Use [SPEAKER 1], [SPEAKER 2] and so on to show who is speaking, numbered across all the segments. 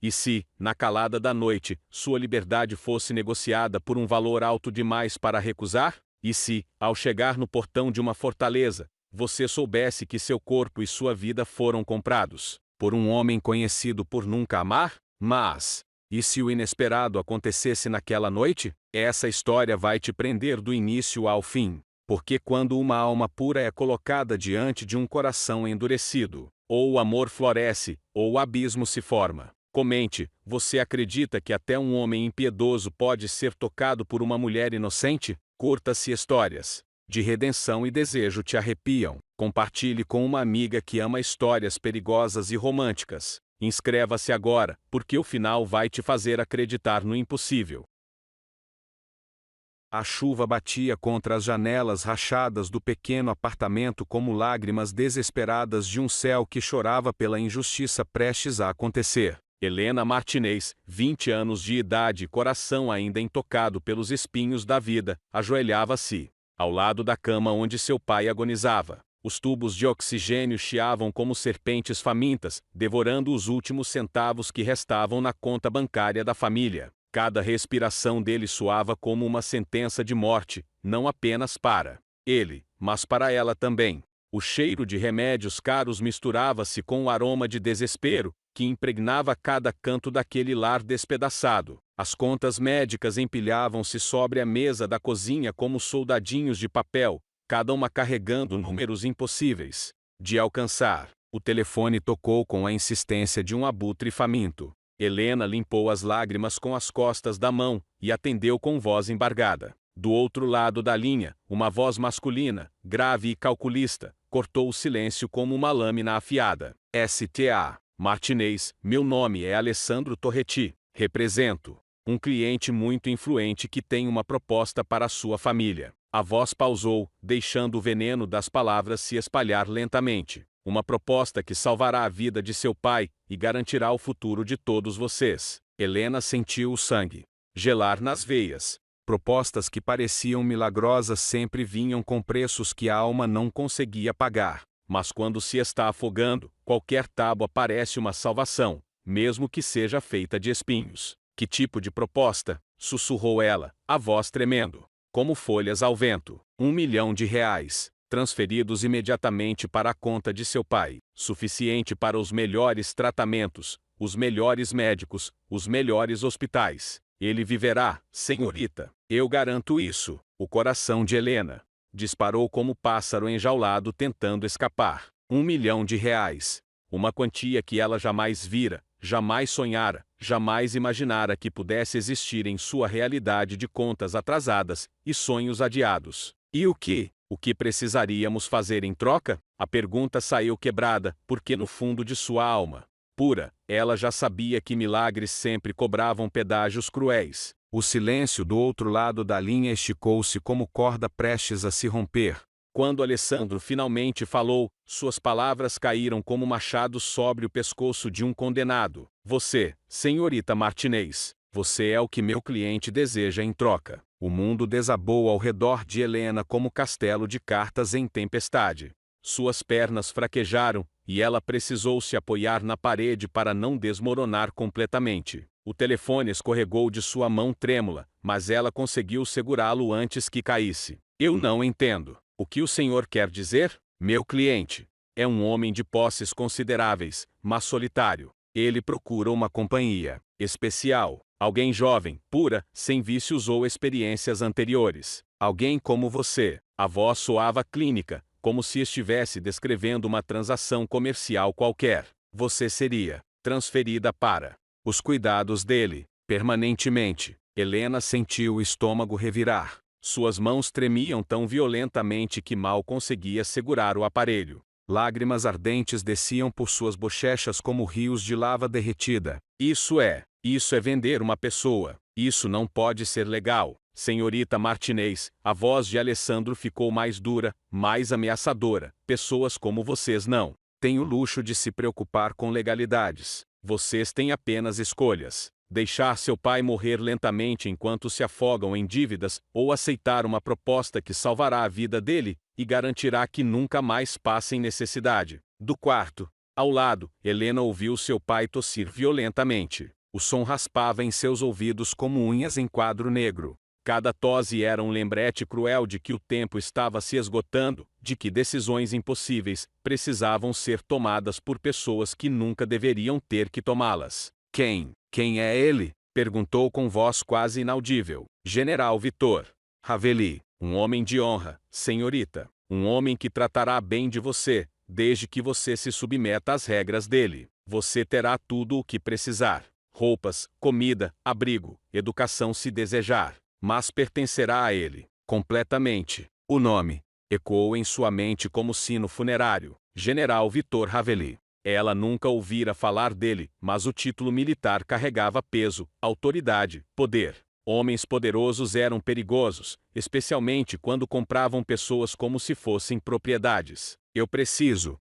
[SPEAKER 1] E se, na calada da noite, sua liberdade fosse negociada por um valor alto demais para recusar? E se, ao chegar no portão de uma fortaleza, você soubesse que seu corpo e sua vida foram comprados por um homem conhecido por nunca amar? Mas, e se o inesperado acontecesse naquela noite? Essa história vai te prender do início ao fim. Porque quando uma alma pura é colocada diante de um coração endurecido, ou o amor floresce, ou o abismo se forma. Comente, você acredita que até um homem impiedoso pode ser tocado por uma mulher inocente? Curta-se histórias de redenção e desejo te arrepiam. Compartilhe com uma amiga que ama histórias perigosas e românticas. Inscreva-se agora, porque o final vai te fazer acreditar no impossível. A chuva batia contra as janelas rachadas do pequeno apartamento como lágrimas desesperadas de um céu que chorava pela injustiça prestes a acontecer. Helena Martinez, 20 anos de idade e coração ainda intocado pelos espinhos da vida, ajoelhava-se ao lado da cama onde seu pai agonizava. Os tubos de oxigênio chiavam como serpentes famintas, devorando os últimos centavos que restavam na conta bancária da família. Cada respiração dele soava como uma sentença de morte, não apenas para ele, mas para ela também. O cheiro de remédios caros misturava-se com o aroma de desespero, que impregnava cada canto daquele lar despedaçado. As contas médicas empilhavam-se sobre a mesa da cozinha como soldadinhos de papel, cada uma carregando números impossíveis de alcançar. O telefone tocou com a insistência de um abutre faminto. Helena limpou as lágrimas com as costas da mão e atendeu com voz embargada. Do outro lado da linha, uma voz masculina, grave e calculista, cortou o silêncio como uma lâmina afiada. S.T.A. Martinez, meu nome é Alessandro Torretti. Represento um cliente muito influente que tem uma proposta para a sua família. A voz pausou, deixando o veneno das palavras se espalhar lentamente. Uma proposta que salvará a vida de seu pai e garantirá o futuro de todos vocês. Helena sentiu o sangue gelar nas veias. Propostas que pareciam milagrosas sempre vinham com preços que a alma não conseguia pagar. Mas quando se está afogando, qualquer tábua parece uma salvação, mesmo que seja feita de espinhos. Que tipo de proposta? Sussurrou ela, a voz tremendo como folhas ao vento. R$1 milhão, transferidos imediatamente para a conta de seu pai, suficiente para os melhores tratamentos, os melhores médicos, os melhores hospitais. Ele viverá, senhorita. Eu garanto isso. O coração de Helena disparou como pássaro enjaulado tentando escapar. R$1 milhão. Uma quantia que ela jamais vira, jamais sonhara, jamais imaginara que pudesse existir em sua realidade de contas atrasadas e sonhos adiados. E o que? O que precisaríamos fazer em troca? A pergunta saiu quebrada, porque no fundo de sua alma pura, ela já sabia que milagres sempre cobravam pedágios cruéis. O silêncio do outro lado da linha esticou-se como corda prestes a se romper. Quando Alessandro finalmente falou, suas palavras caíram como machados sobre o pescoço de um condenado. Você, senhorita Martinez, você é o que meu cliente deseja em troca. O mundo desabou ao redor de Helena como castelo de cartas em tempestade. Suas pernas fraquejaram, e ela precisou se apoiar na parede para não desmoronar completamente. O telefone escorregou de sua mão trêmula, mas ela conseguiu segurá-lo antes que caísse. Eu não entendo. O que o senhor quer dizer? Meu cliente é um homem de posses consideráveis, mas solitário. Ele procura uma companhia especial, alguém jovem, pura, sem vícios ou experiências anteriores. Alguém como você. A voz soava clínica, como se estivesse descrevendo uma transação comercial qualquer. Você seria transferida para os cuidados dele, permanentemente. Helena sentiu o estômago revirar. Suas mãos tremiam tão violentamente que mal conseguia segurar o aparelho. Lágrimas ardentes desciam por suas bochechas como rios de lava derretida. Isso é vender uma pessoa. Isso não pode ser legal. Senhorita Martinez, a voz de Alessandro ficou mais dura, mais ameaçadora. Pessoas como vocês não têm o luxo de se preocupar com legalidades. Vocês têm apenas escolhas. Deixar seu pai morrer lentamente enquanto se afogam em dívidas, ou aceitar uma proposta que salvará a vida dele e garantirá que nunca mais passem necessidade. Do quarto, Ao lado, Helena ouviu seu pai tossir violentamente. O som raspava em seus ouvidos como unhas em quadro negro. Cada tosse era um lembrete cruel de que o tempo estava se esgotando, de que decisões impossíveis precisavam ser tomadas por pessoas que nunca deveriam ter que tomá-las. Quem é ele? Perguntou com voz quase inaudível. General Vitor Ravelli, um homem de honra, senhorita. Um homem que tratará bem de você, desde que você se submeta às regras dele. Você terá tudo o que precisar. Roupas, comida, abrigo, educação se desejar. Mas pertencerá a ele, completamente. O nome ecoou em sua mente como sino funerário. General Vitor Ravelli. Ela nunca ouvira falar dele, mas o título militar carregava peso, autoridade, poder. Homens poderosos eram perigosos, especialmente quando compravam pessoas como se fossem propriedades. Eu preciso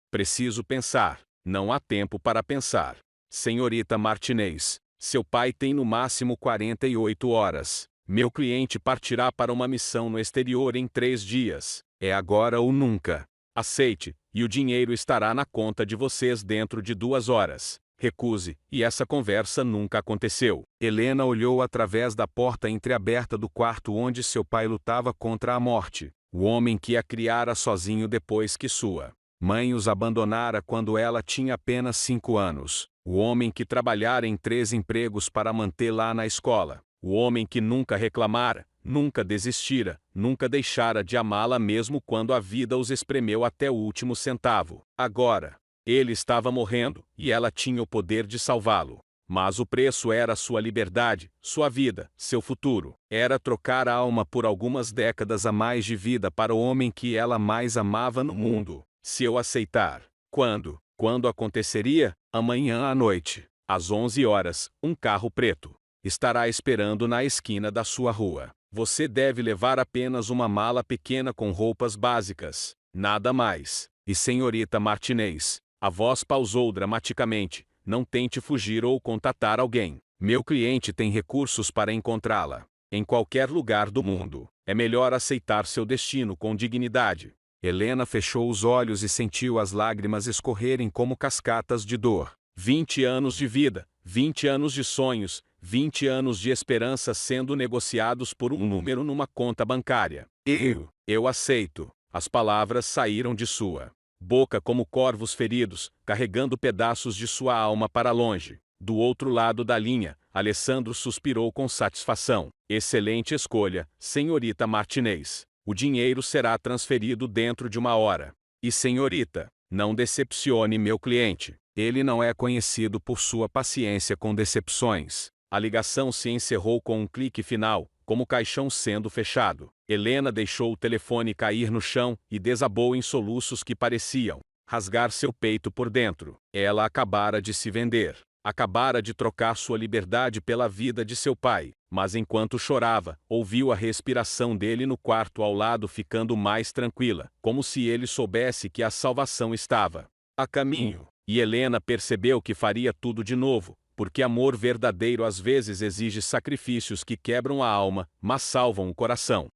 [SPEAKER 1] pensar. Não há tempo para pensar. Senhorita Martinez, seu pai tem no máximo 48 horas. Meu cliente partirá para uma missão no exterior em 3 dias. É agora ou nunca. Aceite, e o dinheiro estará na conta de vocês dentro de 2 horas. Recuse, e essa conversa nunca aconteceu. Helena olhou através da porta entreaberta do quarto onde seu pai lutava contra a morte. O homem que a criara sozinho depois que sua mãe os abandonara quando ela tinha apenas 5 anos. O homem que trabalhara em 3 empregos para mantê-la na escola. O homem que nunca reclamara, nunca desistira, nunca deixara de amá-la mesmo quando a vida os espremeu até o último centavo. Agora, ele estava morrendo, e ela tinha o poder de salvá-lo. Mas o preço era sua liberdade, sua vida, seu futuro. Era trocar a alma por algumas décadas a mais de vida para o homem que ela mais amava no mundo. Se eu aceitar. Quando? Quando aconteceria? Amanhã à noite. Às 11 horas, um carro preto estará esperando na esquina da sua rua. Você deve levar apenas uma mala pequena com roupas básicas. Nada mais. E senhorita Martinez, a voz pausou dramaticamente, não tente fugir ou contatar alguém. Meu cliente tem recursos para encontrá-la. Em qualquer lugar do mundo. É melhor aceitar seu destino com dignidade. Helena fechou os olhos e sentiu as lágrimas escorrerem como cascatas de dor. 20 anos de vida, 20 anos de sonhos, 20 anos de esperança sendo negociados por um número numa conta bancária. Eu aceito. As palavras saíram de sua boca como corvos feridos, carregando pedaços de sua alma para longe. Do outro lado da linha, Alessandro suspirou com satisfação. Excelente escolha, senhorita Martinez. O dinheiro será transferido dentro de 1 hora. E senhorita, não decepcione meu cliente. Ele não é conhecido por sua paciência com decepções. A ligação se encerrou com um clique final, como o caixão sendo fechado. Helena deixou o telefone cair no chão e desabou em soluços que pareciam rasgar seu peito por dentro. Ela acabara de se vender. Acabara de trocar sua liberdade pela vida de seu pai. Mas enquanto chorava, ouviu a respiração dele no quarto ao lado ficando mais tranquila, como se ele soubesse que a salvação estava a caminho. E Helena percebeu que faria tudo de novo, porque amor verdadeiro às vezes exige sacrifícios que quebram a alma, mas salvam o coração.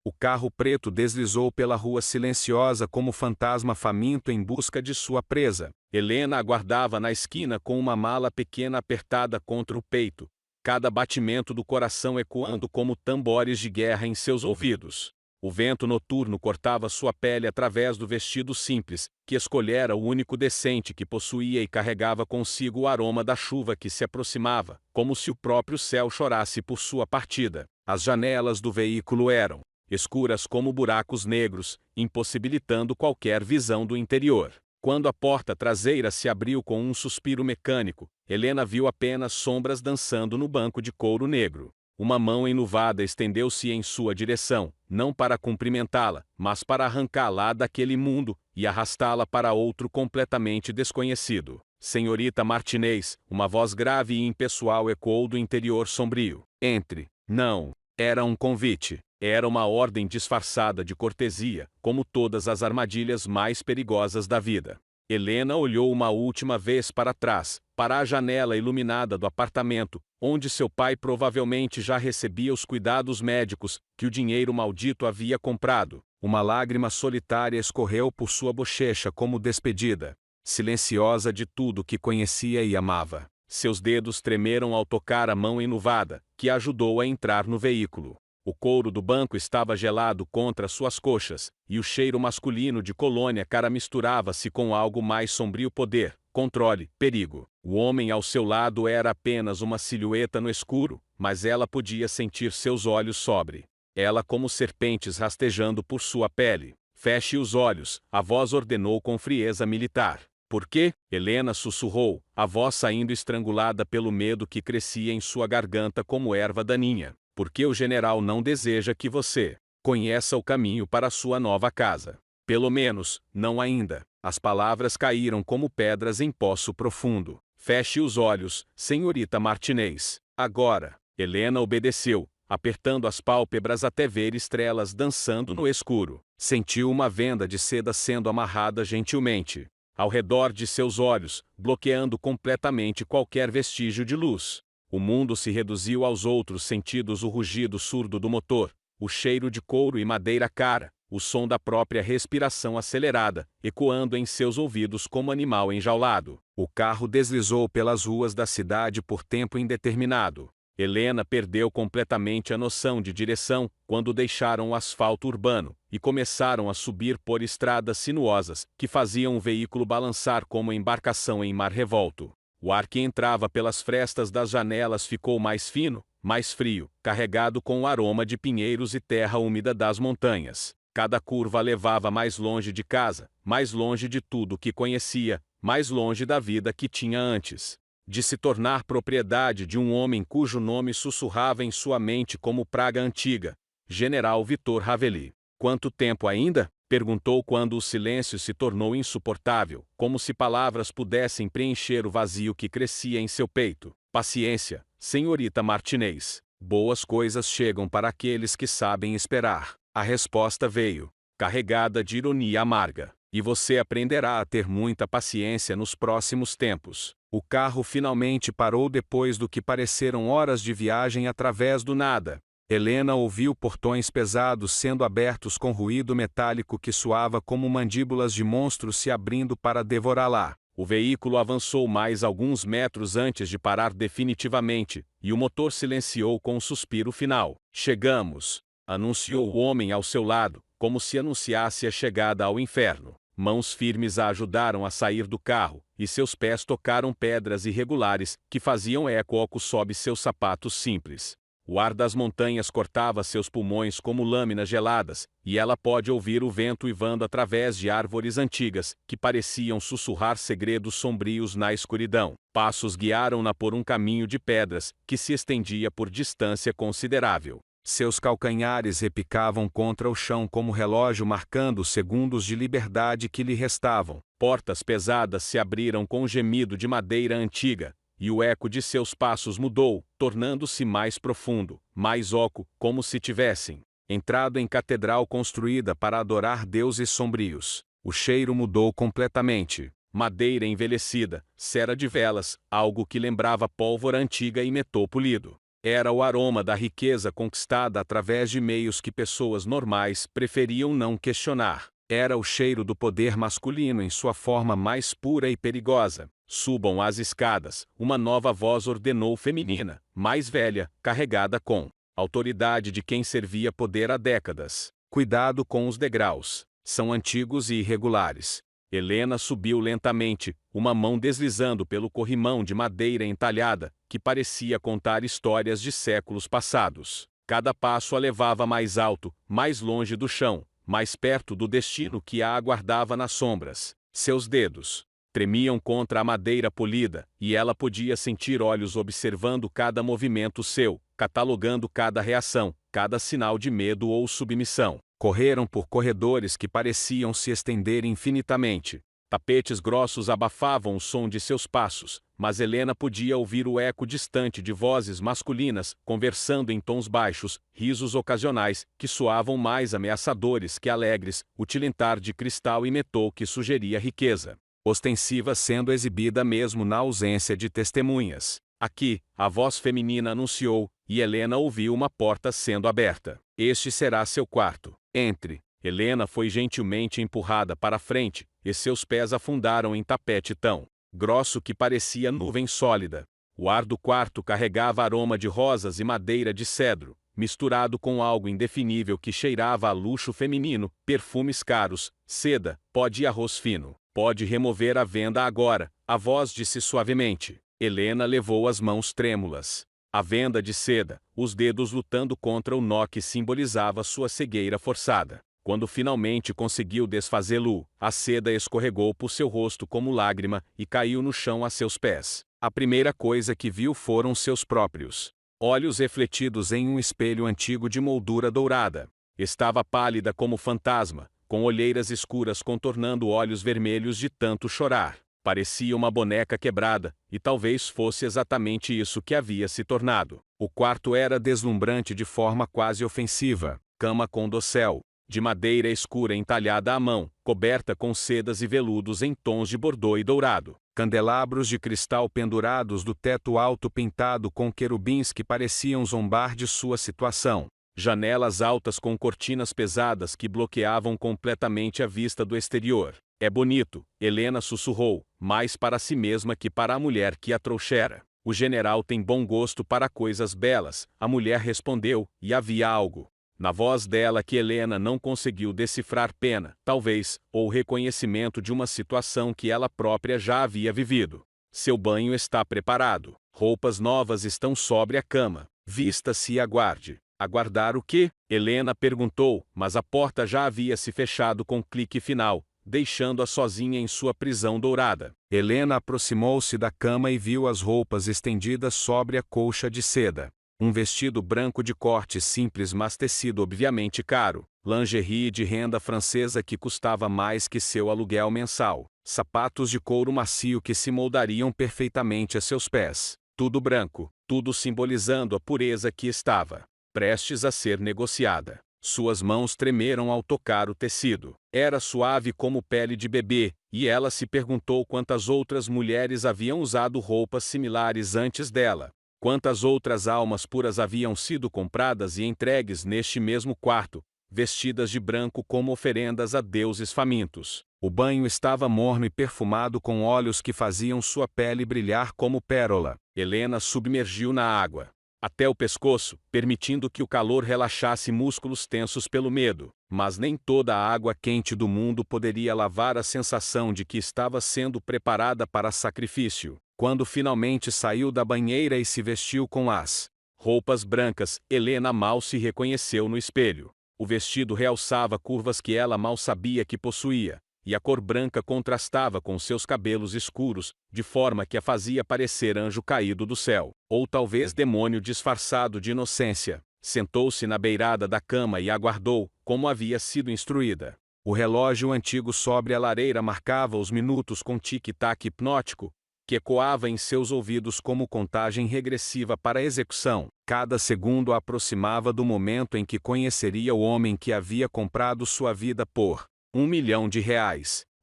[SPEAKER 1] O carro preto deslizou pela rua silenciosa como fantasma faminto em busca de sua presa. Helena aguardava na esquina com uma mala pequena apertada contra o peito, cada batimento do coração ecoando como tambores de guerra em seus ouvidos. O vento noturno cortava sua pele através do vestido simples, que escolhera o único decente que possuía e carregava consigo o aroma da chuva que se aproximava, como se o próprio céu chorasse por sua partida. As janelas do veículo eram escuras como buracos negros, impossibilitando qualquer visão do interior. Quando a porta traseira se abriu com um suspiro mecânico, Helena viu apenas sombras dançando no banco de couro negro. Uma mão enluvada estendeu-se em sua direção, não para cumprimentá-la, mas para arrancá-la daquele mundo e arrastá-la para outro completamente desconhecido. Senhorita Martinez, uma voz grave e impessoal ecoou do interior sombrio. Entre. Não. Era um convite. Era uma ordem disfarçada de cortesia, como todas as armadilhas mais perigosas da vida. Helena olhou uma última vez para trás, para a janela iluminada do apartamento, onde seu pai provavelmente já recebia os cuidados médicos que o dinheiro maldito havia comprado. Uma lágrima solitária escorreu por sua bochecha como despedida, silenciosa de tudo que conhecia e amava. Seus dedos tremeram ao tocar a mão enluvada, que a ajudou a entrar no veículo. O couro do banco estava gelado contra suas coxas, e o cheiro masculino de colônia cara misturava-se com algo mais sombrio: poder, controle, perigo. O homem ao seu lado era apenas uma silhueta no escuro, mas ela podia sentir seus olhos sobre ela como serpentes rastejando por sua pele. Feche os olhos, a voz ordenou com frieza militar. Por quê? Helena sussurrou, a voz saindo estrangulada pelo medo que crescia em sua garganta como erva daninha. Porque o general não deseja que você conheça o caminho para sua nova casa. Pelo menos, não ainda. As palavras caíram como pedras em poço profundo. Feche os olhos, senhorita Martinez. Agora. Helena obedeceu, apertando as pálpebras até ver estrelas dançando no escuro. Sentiu uma venda de seda sendo amarrada gentilmente ao redor de seus olhos, bloqueando completamente qualquer vestígio de luz. O mundo se reduziu aos outros sentidos: o rugido surdo do motor, o cheiro de couro e madeira cara, o som da própria respiração acelerada, ecoando em seus ouvidos como animal enjaulado. O carro deslizou pelas ruas da cidade por tempo indeterminado. Helena perdeu completamente a noção de direção quando deixaram o asfalto urbano e começaram a subir por estradas sinuosas que faziam o veículo balançar como embarcação em mar revolto. O ar que entrava pelas frestas das janelas ficou mais fino, mais frio, carregado com o aroma de pinheiros e terra úmida das montanhas. Cada curva levava mais longe de casa, mais longe de tudo que conhecia, mais longe da vida que tinha antes de se tornar propriedade de um homem cujo nome sussurrava em sua mente como praga antiga: General Vitor Ravelli. Quanto tempo ainda? Perguntou quando o silêncio se tornou insuportável, como se palavras pudessem preencher o vazio que crescia em seu peito. Paciência, senhorita Martinez. Boas coisas chegam para aqueles que sabem esperar. A resposta veio, carregada de ironia amarga. E você aprenderá a ter muita paciência nos próximos tempos. O carro finalmente parou depois do que pareceram horas de viagem através do nada. Helena ouviu portões pesados sendo abertos com ruído metálico que soava como mandíbulas de monstros se abrindo para devorá-la. O veículo avançou mais alguns metros antes de parar definitivamente, e o motor silenciou com um suspiro final. Chegamos, anunciou o homem ao seu lado, como se anunciasse a chegada ao inferno. Mãos firmes a ajudaram a sair do carro, e seus pés tocaram pedras irregulares, que faziam eco sob seus sapatos simples. O ar das montanhas cortava seus pulmões como lâminas geladas, e ela pôde ouvir o vento uivando através de árvores antigas, que pareciam sussurrar segredos sombrios na escuridão. Passos guiaram-na por um caminho de pedras, que se estendia por distância considerável. Seus calcanhares repicavam contra o chão como relógio marcando os segundos de liberdade que lhe restavam. Portas pesadas se abriram com um gemido de madeira antiga, e o eco de seus passos mudou, tornando-se mais profundo, mais oco, como se tivessem entrado em catedral construída para adorar deuses sombrios. O cheiro mudou completamente. Madeira envelhecida, cera de velas, algo que lembrava pólvora antiga e metal polido. Era o aroma da riqueza conquistada através de meios que pessoas normais preferiam não questionar. Era o cheiro do poder masculino em sua forma mais pura e perigosa. Subam as escadas, uma nova voz ordenou feminina, mais velha, carregada com autoridade de quem servia poder há décadas. Cuidado com os degraus, são antigos e irregulares. Helena subiu lentamente, uma mão deslizando pelo corrimão de madeira entalhada, que parecia contar histórias de séculos passados. Cada passo a levava mais alto, mais longe do chão, mais perto do destino que a aguardava nas sombras. Seus dedos tremiam contra a madeira polida, e ela podia sentir olhos observando cada movimento seu, catalogando cada reação, cada sinal de medo ou submissão. Correram por corredores que pareciam se estender infinitamente. Tapetes grossos abafavam o som de seus passos, mas Helena podia ouvir o eco distante de vozes masculinas, conversando em tons baixos, risos ocasionais, que soavam mais ameaçadores que alegres, o tilintar de cristal e metal que sugeria riqueza ostensiva sendo exibida mesmo na ausência de testemunhas. Aqui, a voz feminina anunciou, e Helena ouviu uma porta sendo aberta. Este será seu quarto. Entre. Helena foi gentilmente empurrada para a frente, e seus pés afundaram em tapete tão grosso que parecia nuvem sólida. O ar do quarto carregava aroma de rosas e madeira de cedro, misturado com algo indefinível que cheirava a luxo feminino, perfumes caros, seda, pó de arroz fino. Pode remover a venda agora, a voz disse suavemente. Helena levou as mãos trêmulas. A venda de seda, os dedos lutando contra o nó que simbolizava sua cegueira forçada. Quando finalmente conseguiu desfazê-lo, a seda escorregou por seu rosto como lágrima e caiu no chão a seus pés. A primeira coisa que viu foram seus próprios olhos refletidos em um espelho antigo de moldura dourada. Estava pálida como fantasma, com olheiras escuras contornando olhos vermelhos de tanto chorar. Parecia uma boneca quebrada, e talvez fosse exatamente isso que havia se tornado. O quarto era deslumbrante de forma quase ofensiva. Cama com dossel, de madeira escura entalhada à mão, coberta com sedas e veludos em tons de bordô e dourado. Candelabros de cristal pendurados do teto alto pintado com querubins que pareciam zombar de sua situação. Janelas altas com cortinas pesadas que bloqueavam completamente a vista do exterior. É bonito, Helena sussurrou, mais para si mesma que para a mulher que a trouxera. O general tem bom gosto para coisas belas, a mulher respondeu, e havia algo na voz dela que Helena não conseguiu decifrar pena, talvez, ou reconhecimento de uma situação que ela própria já havia vivido. Seu banho está preparado. Roupas novas estão sobre a cama. Vista-se e aguarde. Aguardar o quê? Helena perguntou, mas a porta já havia se fechado com clique final, deixando-a sozinha em sua prisão dourada. Helena aproximou-se da cama e viu as roupas estendidas sobre a colcha de seda. Um vestido branco de corte simples mas tecido obviamente caro, lingerie de renda francesa que custava mais que seu aluguel mensal, sapatos de couro macio que se moldariam perfeitamente a seus pés, tudo branco, tudo simbolizando a pureza que estava prestes a ser negociada. Suas mãos tremeram ao tocar o tecido. Era suave como pele de bebê, e ela se perguntou quantas outras mulheres haviam usado roupas similares antes dela. Quantas outras almas puras haviam sido compradas e entregues neste mesmo quarto, vestidas de branco como oferendas a deuses famintos. O banho estava morno e perfumado com óleos que faziam sua pele brilhar como pérola. Helena submergiu na água até o pescoço, permitindo que o calor relaxasse músculos tensos pelo medo. Mas nem toda a água quente do mundo poderia lavar a sensação de que estava sendo preparada para sacrifício. Quando finalmente saiu da banheira e se vestiu com as roupas brancas, Helena mal se reconheceu no espelho. O vestido realçava curvas que ela mal sabia que possuía, e a cor branca contrastava com seus cabelos escuros, de forma que a fazia parecer anjo caído do céu, ou talvez demônio disfarçado de inocência. Sentou-se na beirada da cama e aguardou, como havia sido instruída. O relógio antigo sobre a lareira marcava os minutos com tic-tac hipnótico, que ecoava em seus ouvidos como contagem regressiva para a execução. Cada segundo a aproximava do momento em que conheceria o homem que havia comprado sua vida por R$1 milhão.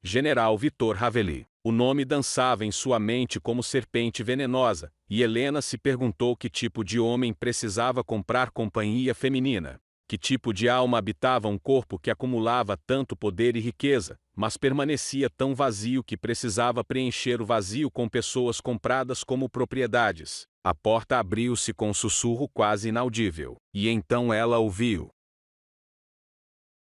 [SPEAKER 1] General Vitor Haveli. O nome dançava em sua mente como serpente venenosa, e Helena se perguntou que tipo de homem precisava comprar companhia feminina. Que tipo de alma habitava um corpo que acumulava tanto poder e riqueza, mas permanecia tão vazio que precisava preencher o vazio com pessoas compradas como propriedades. A porta abriu-se com um sussurro quase inaudível, e então ela ouviu.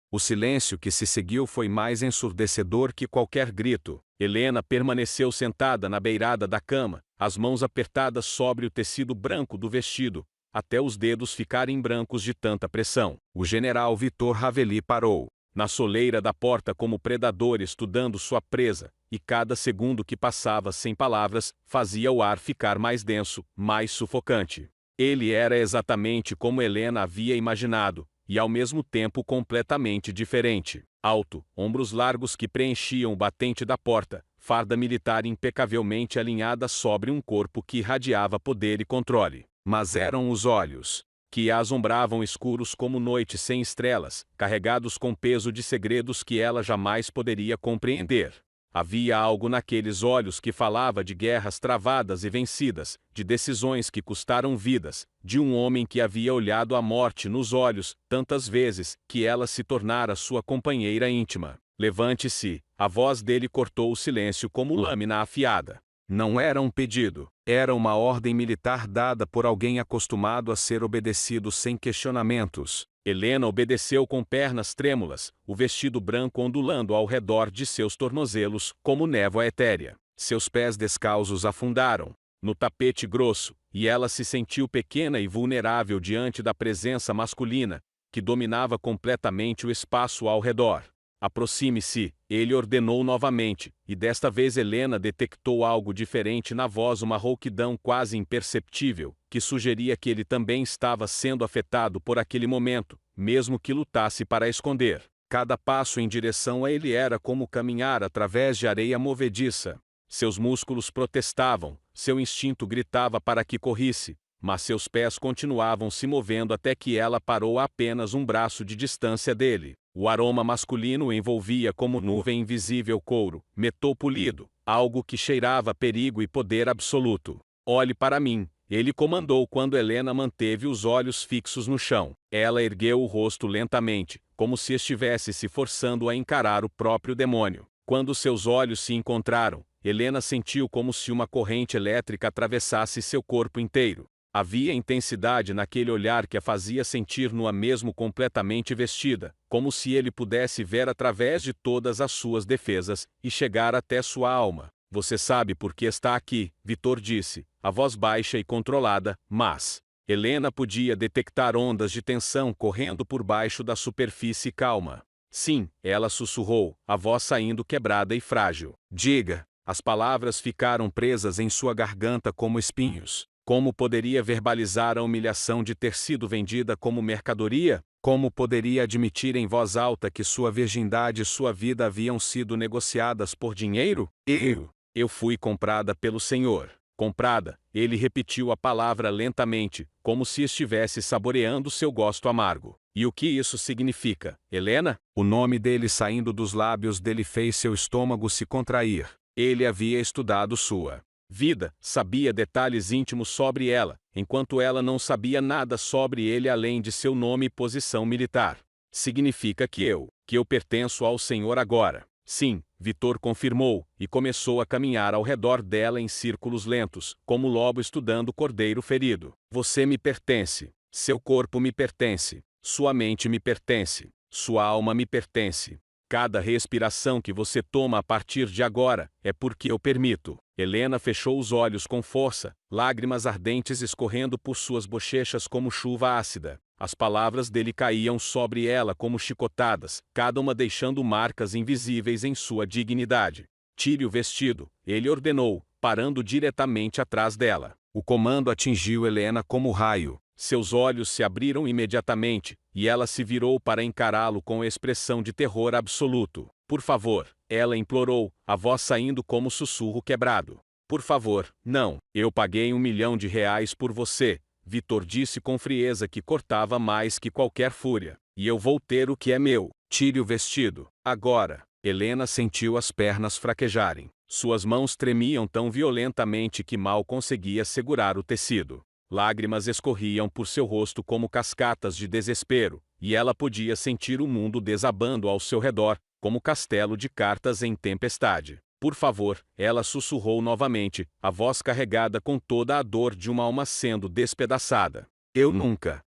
[SPEAKER 1] O silêncio que se seguiu foi mais ensurdecedor que qualquer grito. Helena permaneceu sentada na beirada da cama, as mãos apertadas sobre o tecido branco do vestido, até os dedos ficarem brancos de tanta pressão. O general Vitor Haveli parou na soleira da porta como predador estudando sua presa, e cada segundo que passava sem palavras fazia o ar ficar mais denso, mais sufocante. Ele era exatamente como Helena havia imaginado, e ao mesmo tempo completamente diferente. Alto, ombros largos que preenchiam o batente da porta, farda militar impecavelmente alinhada sobre um corpo que irradiava poder e controle. Mas eram os olhos que a assombravam escuros como noite sem estrelas, carregados com peso de segredos que ela jamais poderia compreender. Havia algo naqueles olhos que falava de guerras travadas e vencidas, de decisões que custaram vidas, de um homem que havia olhado a morte nos olhos tantas vezes que ela se tornara sua companheira íntima. Levante-se, a voz dele cortou o silêncio como lâmina afiada. Não era um pedido, era uma ordem militar dada por alguém acostumado a ser obedecido sem questionamentos. Helena obedeceu com pernas trêmulas, o vestido branco ondulando ao redor de seus tornozelos como névoa etérea. Seus pés descalços afundaram no tapete grosso, e ela se sentiu pequena e vulnerável diante da presença masculina, que dominava completamente o espaço ao redor. Aproxime-se, ele ordenou novamente, e desta vez Helena detectou algo diferente na voz, uma rouquidão quase imperceptível, que sugeria que ele também estava sendo afetado por aquele momento, mesmo que lutasse para esconder. Cada passo em direção a ele era como caminhar através de areia movediça. Seus músculos protestavam, seu instinto gritava para que corrisse, mas seus pés continuavam se movendo até que ela parou a apenas um braço de distância dele. O aroma masculino o envolvia como nuvem invisível, couro, metal polido, algo que cheirava perigo e poder absoluto. Olhe para mim, ele comandou quando Helena manteve os olhos fixos no chão. Ela ergueu o rosto lentamente, como se estivesse se forçando a encarar o próprio demônio. Quando seus olhos se encontraram, Helena sentiu como se uma corrente elétrica atravessasse seu corpo inteiro. Havia intensidade naquele olhar que a fazia sentir nua mesmo completamente vestida, como se ele pudesse ver através de todas as suas defesas e chegar até sua alma. Você sabe por que está aqui, Vitor disse, a voz baixa e controlada, mas Helena podia detectar ondas de tensão correndo por baixo da superfície calma. Sim, ela sussurrou, a voz saindo quebrada e frágil. Diga. As palavras ficaram presas em sua garganta como espinhos. Como poderia verbalizar a humilhação de ter sido vendida como mercadoria? Como poderia admitir em voz alta que sua virgindade e sua vida haviam sido negociadas por dinheiro? Eu fui comprada pelo Senhor. Comprada, ele repetiu a palavra lentamente, como se estivesse saboreando seu gosto amargo. E o que isso significa, Helena? O nome dele saindo dos lábios dele fez seu estômago se contrair. Ele havia estudado sua vida, sabia detalhes íntimos sobre ela, enquanto ela não sabia nada sobre ele além de seu nome e posição militar. Significa que eu pertenço ao Senhor agora. Sim, Vitor confirmou, e começou a caminhar ao redor dela em círculos lentos, como lobo estudando cordeiro ferido. Você me pertence. Seu corpo me pertence. Sua mente me pertence. Sua alma me pertence. Cada respiração que você toma a partir de agora é porque eu permito. Helena fechou os olhos com força, lágrimas ardentes escorrendo por suas bochechas como chuva ácida. As palavras dele caíam sobre ela como chicotadas, cada uma deixando marcas invisíveis em sua dignidade. Tire o vestido, ele ordenou, parando diretamente atrás dela. O comando atingiu Helena como raio. Seus olhos se abriram imediatamente, e ela se virou para encará-lo com expressão de terror absoluto. Por favor, ela implorou, a voz saindo como sussurro quebrado. Por favor, não. Eu paguei R$1 milhão por você, Vitor disse com frieza que cortava mais que qualquer fúria. E eu vou ter o que é meu. Tire o vestido. Agora. Helena sentiu as pernas fraquejarem. Suas mãos tremiam tão violentamente que mal conseguia segurar o tecido. Lágrimas escorriam por seu rosto como cascatas de desespero, e ela podia sentir o mundo desabando ao seu redor, como castelo de cartas em tempestade. Por favor, ela sussurrou novamente, a voz carregada com toda a dor de uma alma sendo despedaçada. Eu nunca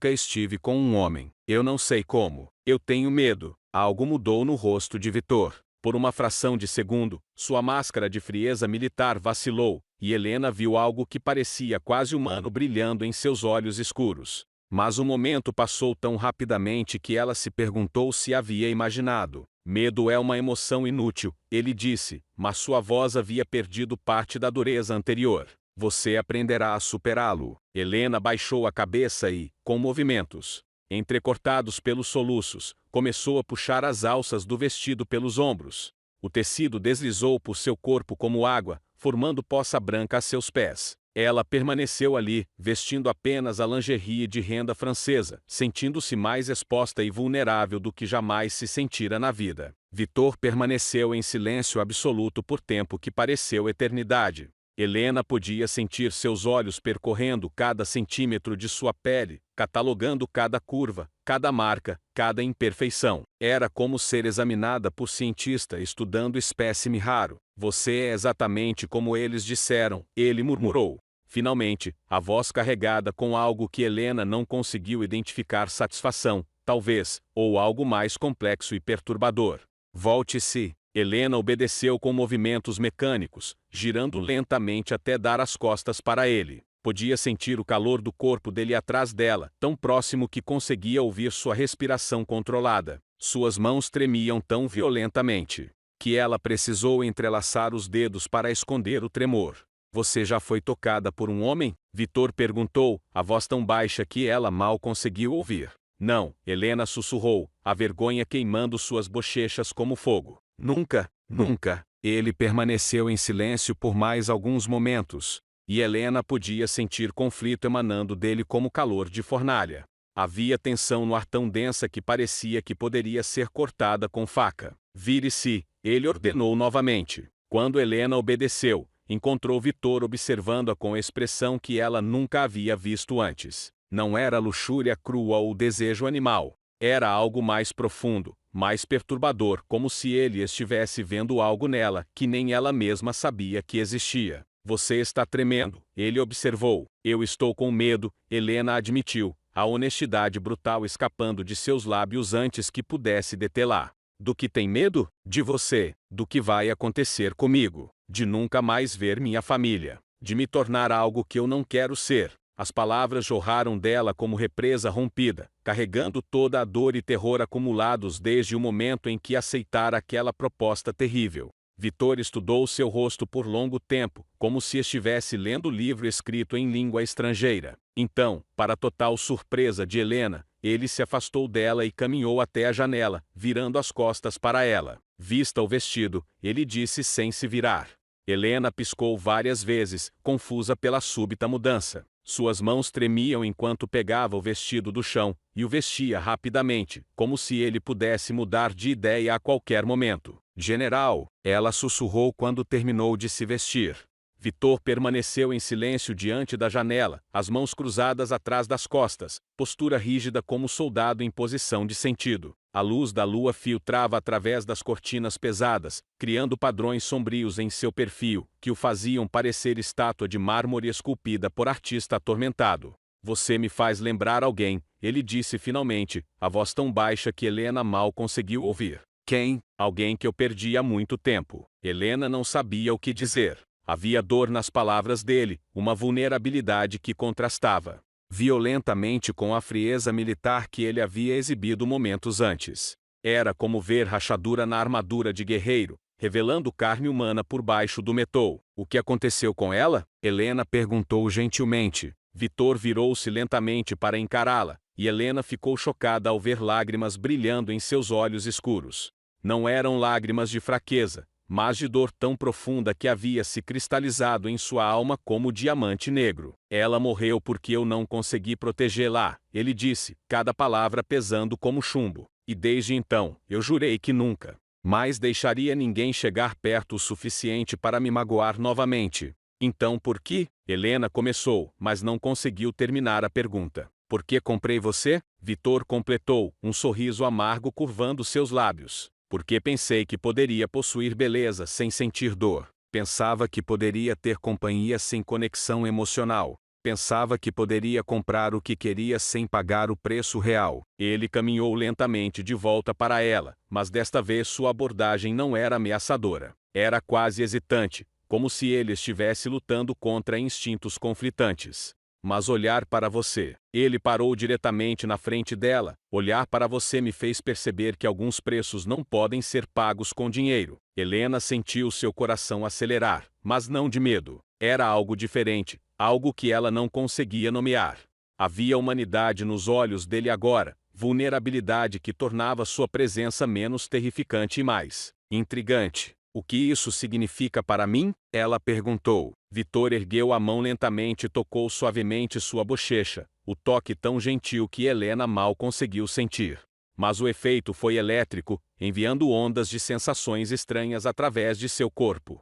[SPEAKER 1] estive com um homem. Eu não sei como. Eu tenho medo. Algo mudou no rosto de Vitor. Por uma fração de segundo, sua máscara de frieza militar vacilou, e Helena viu algo que parecia quase humano brilhando em seus olhos escuros. Mas o momento passou tão rapidamente que ela se perguntou se havia imaginado. Medo é uma emoção inútil, ele disse, mas sua voz havia perdido parte da dureza anterior. Você aprenderá a superá-lo. Helena baixou a cabeça e, com movimentos entrecortados pelos soluços, começou a puxar as alças do vestido pelos ombros. O tecido deslizou por seu corpo como água, formando poça branca a seus pés. Ela permaneceu ali, vestindo apenas a lingerie de renda francesa, sentindo-se mais exposta e vulnerável do que jamais se sentira na vida. Victor permaneceu em silêncio absoluto por tempo que pareceu eternidade. Helena podia sentir seus olhos percorrendo cada centímetro de sua pele, catalogando cada curva, cada marca, cada imperfeição. Era como ser examinada por cientista estudando espécime raro. Você é exatamente como eles disseram, ele murmurou. Finalmente, a voz carregada com algo que Helena não conseguiu identificar satisfação, talvez, ou algo mais complexo e perturbador. Volte-se. Helena obedeceu com movimentos mecânicos, girando lentamente até dar as costas para ele. Podia sentir o calor do corpo dele atrás dela, tão próximo que conseguia ouvir sua respiração controlada. Suas mãos tremiam tão violentamente que ela precisou entrelaçar os dedos para esconder o tremor. Você já foi tocada por um homem? Victor perguntou, a voz tão baixa que ela mal conseguiu ouvir. Não, Helena sussurrou, a vergonha queimando suas bochechas como fogo. Nunca, nunca. Ele permaneceu em silêncio por mais alguns momentos, e Helena podia sentir conflito emanando dele como calor de fornalha. Havia tensão no ar tão densa que parecia que poderia ser cortada com faca. Vire-se, ele ordenou novamente. Quando Helena obedeceu, encontrou Victor observando-a com expressão que ela nunca havia visto antes. Não era luxúria crua ou desejo animal. Era algo mais profundo, mais perturbador, como se ele estivesse vendo algo nela que nem ela mesma sabia que existia. Você está tremendo, ele observou. Eu estou com medo, Helena admitiu, a honestidade brutal escapando de seus lábios antes que pudesse detê-la. Do que tem medo? De você. Do que vai acontecer comigo. De nunca mais ver minha família. De me tornar algo que eu não quero ser. As palavras jorraram dela como represa rompida, carregando toda a dor e terror acumulados desde o momento em que aceitara aquela proposta terrível. Victor estudou seu rosto por longo tempo, como se estivesse lendo livro escrito em língua estrangeira. Então, para total surpresa de Helena, ele se afastou dela e caminhou até a janela, virando as costas para ela. Vista o vestido, ele disse sem se virar. Helena piscou várias vezes, confusa pela súbita mudança. Suas mãos tremiam enquanto pegava o vestido do chão, e o vestia rapidamente, como se ele pudesse mudar de ideia a qualquer momento. General, ela sussurrou quando terminou de se vestir. Victor permaneceu em silêncio diante da janela, as mãos cruzadas atrás das costas, postura rígida como soldado em posição de sentido. A luz da lua filtrava através das cortinas pesadas, criando padrões sombrios em seu perfil, que o faziam parecer estátua de mármore esculpida por artista atormentado. Você me faz lembrar alguém, ele disse finalmente, a voz tão baixa que Helena mal conseguiu ouvir. Quem? Alguém que eu perdi há muito tempo. Helena não sabia o que dizer. Havia dor nas palavras dele, uma vulnerabilidade que contrastava violentamente com a frieza militar que ele havia exibido momentos antes. Era como ver rachadura na armadura de guerreiro, revelando carne humana por baixo do metal. O que aconteceu com ela? Helena perguntou gentilmente. Victor virou-se lentamente para encará-la, e Helena ficou chocada ao ver lágrimas brilhando em seus olhos escuros. Não eram lágrimas de fraqueza, mas de dor tão profunda que havia se cristalizado em sua alma como diamante negro. Ela morreu porque eu não consegui protegê-la, ele disse, cada palavra pesando como chumbo. E desde então, eu jurei que nunca mais deixaria ninguém chegar perto o suficiente para me magoar novamente. Então por que? Helena começou, mas não conseguiu terminar a pergunta. Por que comprei você? Victor completou, um sorriso amargo curvando seus lábios. Porque pensei que poderia possuir beleza sem sentir dor. Pensava que poderia ter companhia sem conexão emocional. Pensava que poderia comprar o que queria sem pagar o preço real. Ele caminhou lentamente de volta para ela, mas desta vez sua abordagem não era ameaçadora. Era quase hesitante, como se ele estivesse lutando contra instintos conflitantes. Mas olhar para você. Ele parou diretamente na frente dela. Olhar para você me fez perceber que alguns preços não podem ser pagos com dinheiro. Helena sentiu seu coração acelerar, mas não de medo. Era algo diferente, algo que ela não conseguia nomear. Havia humanidade nos olhos dele agora, vulnerabilidade que tornava sua presença menos terrificante e mais intrigante. O que isso significa para mim? Ela perguntou. Vitor ergueu a mão lentamente e tocou suavemente sua bochecha, o toque tão gentil que Helena mal conseguiu sentir. Mas o efeito foi elétrico, enviando ondas de sensações estranhas através de seu corpo.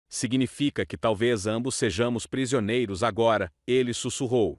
[SPEAKER 1] Significa que talvez ambos sejamos prisioneiros agora, ele sussurrou.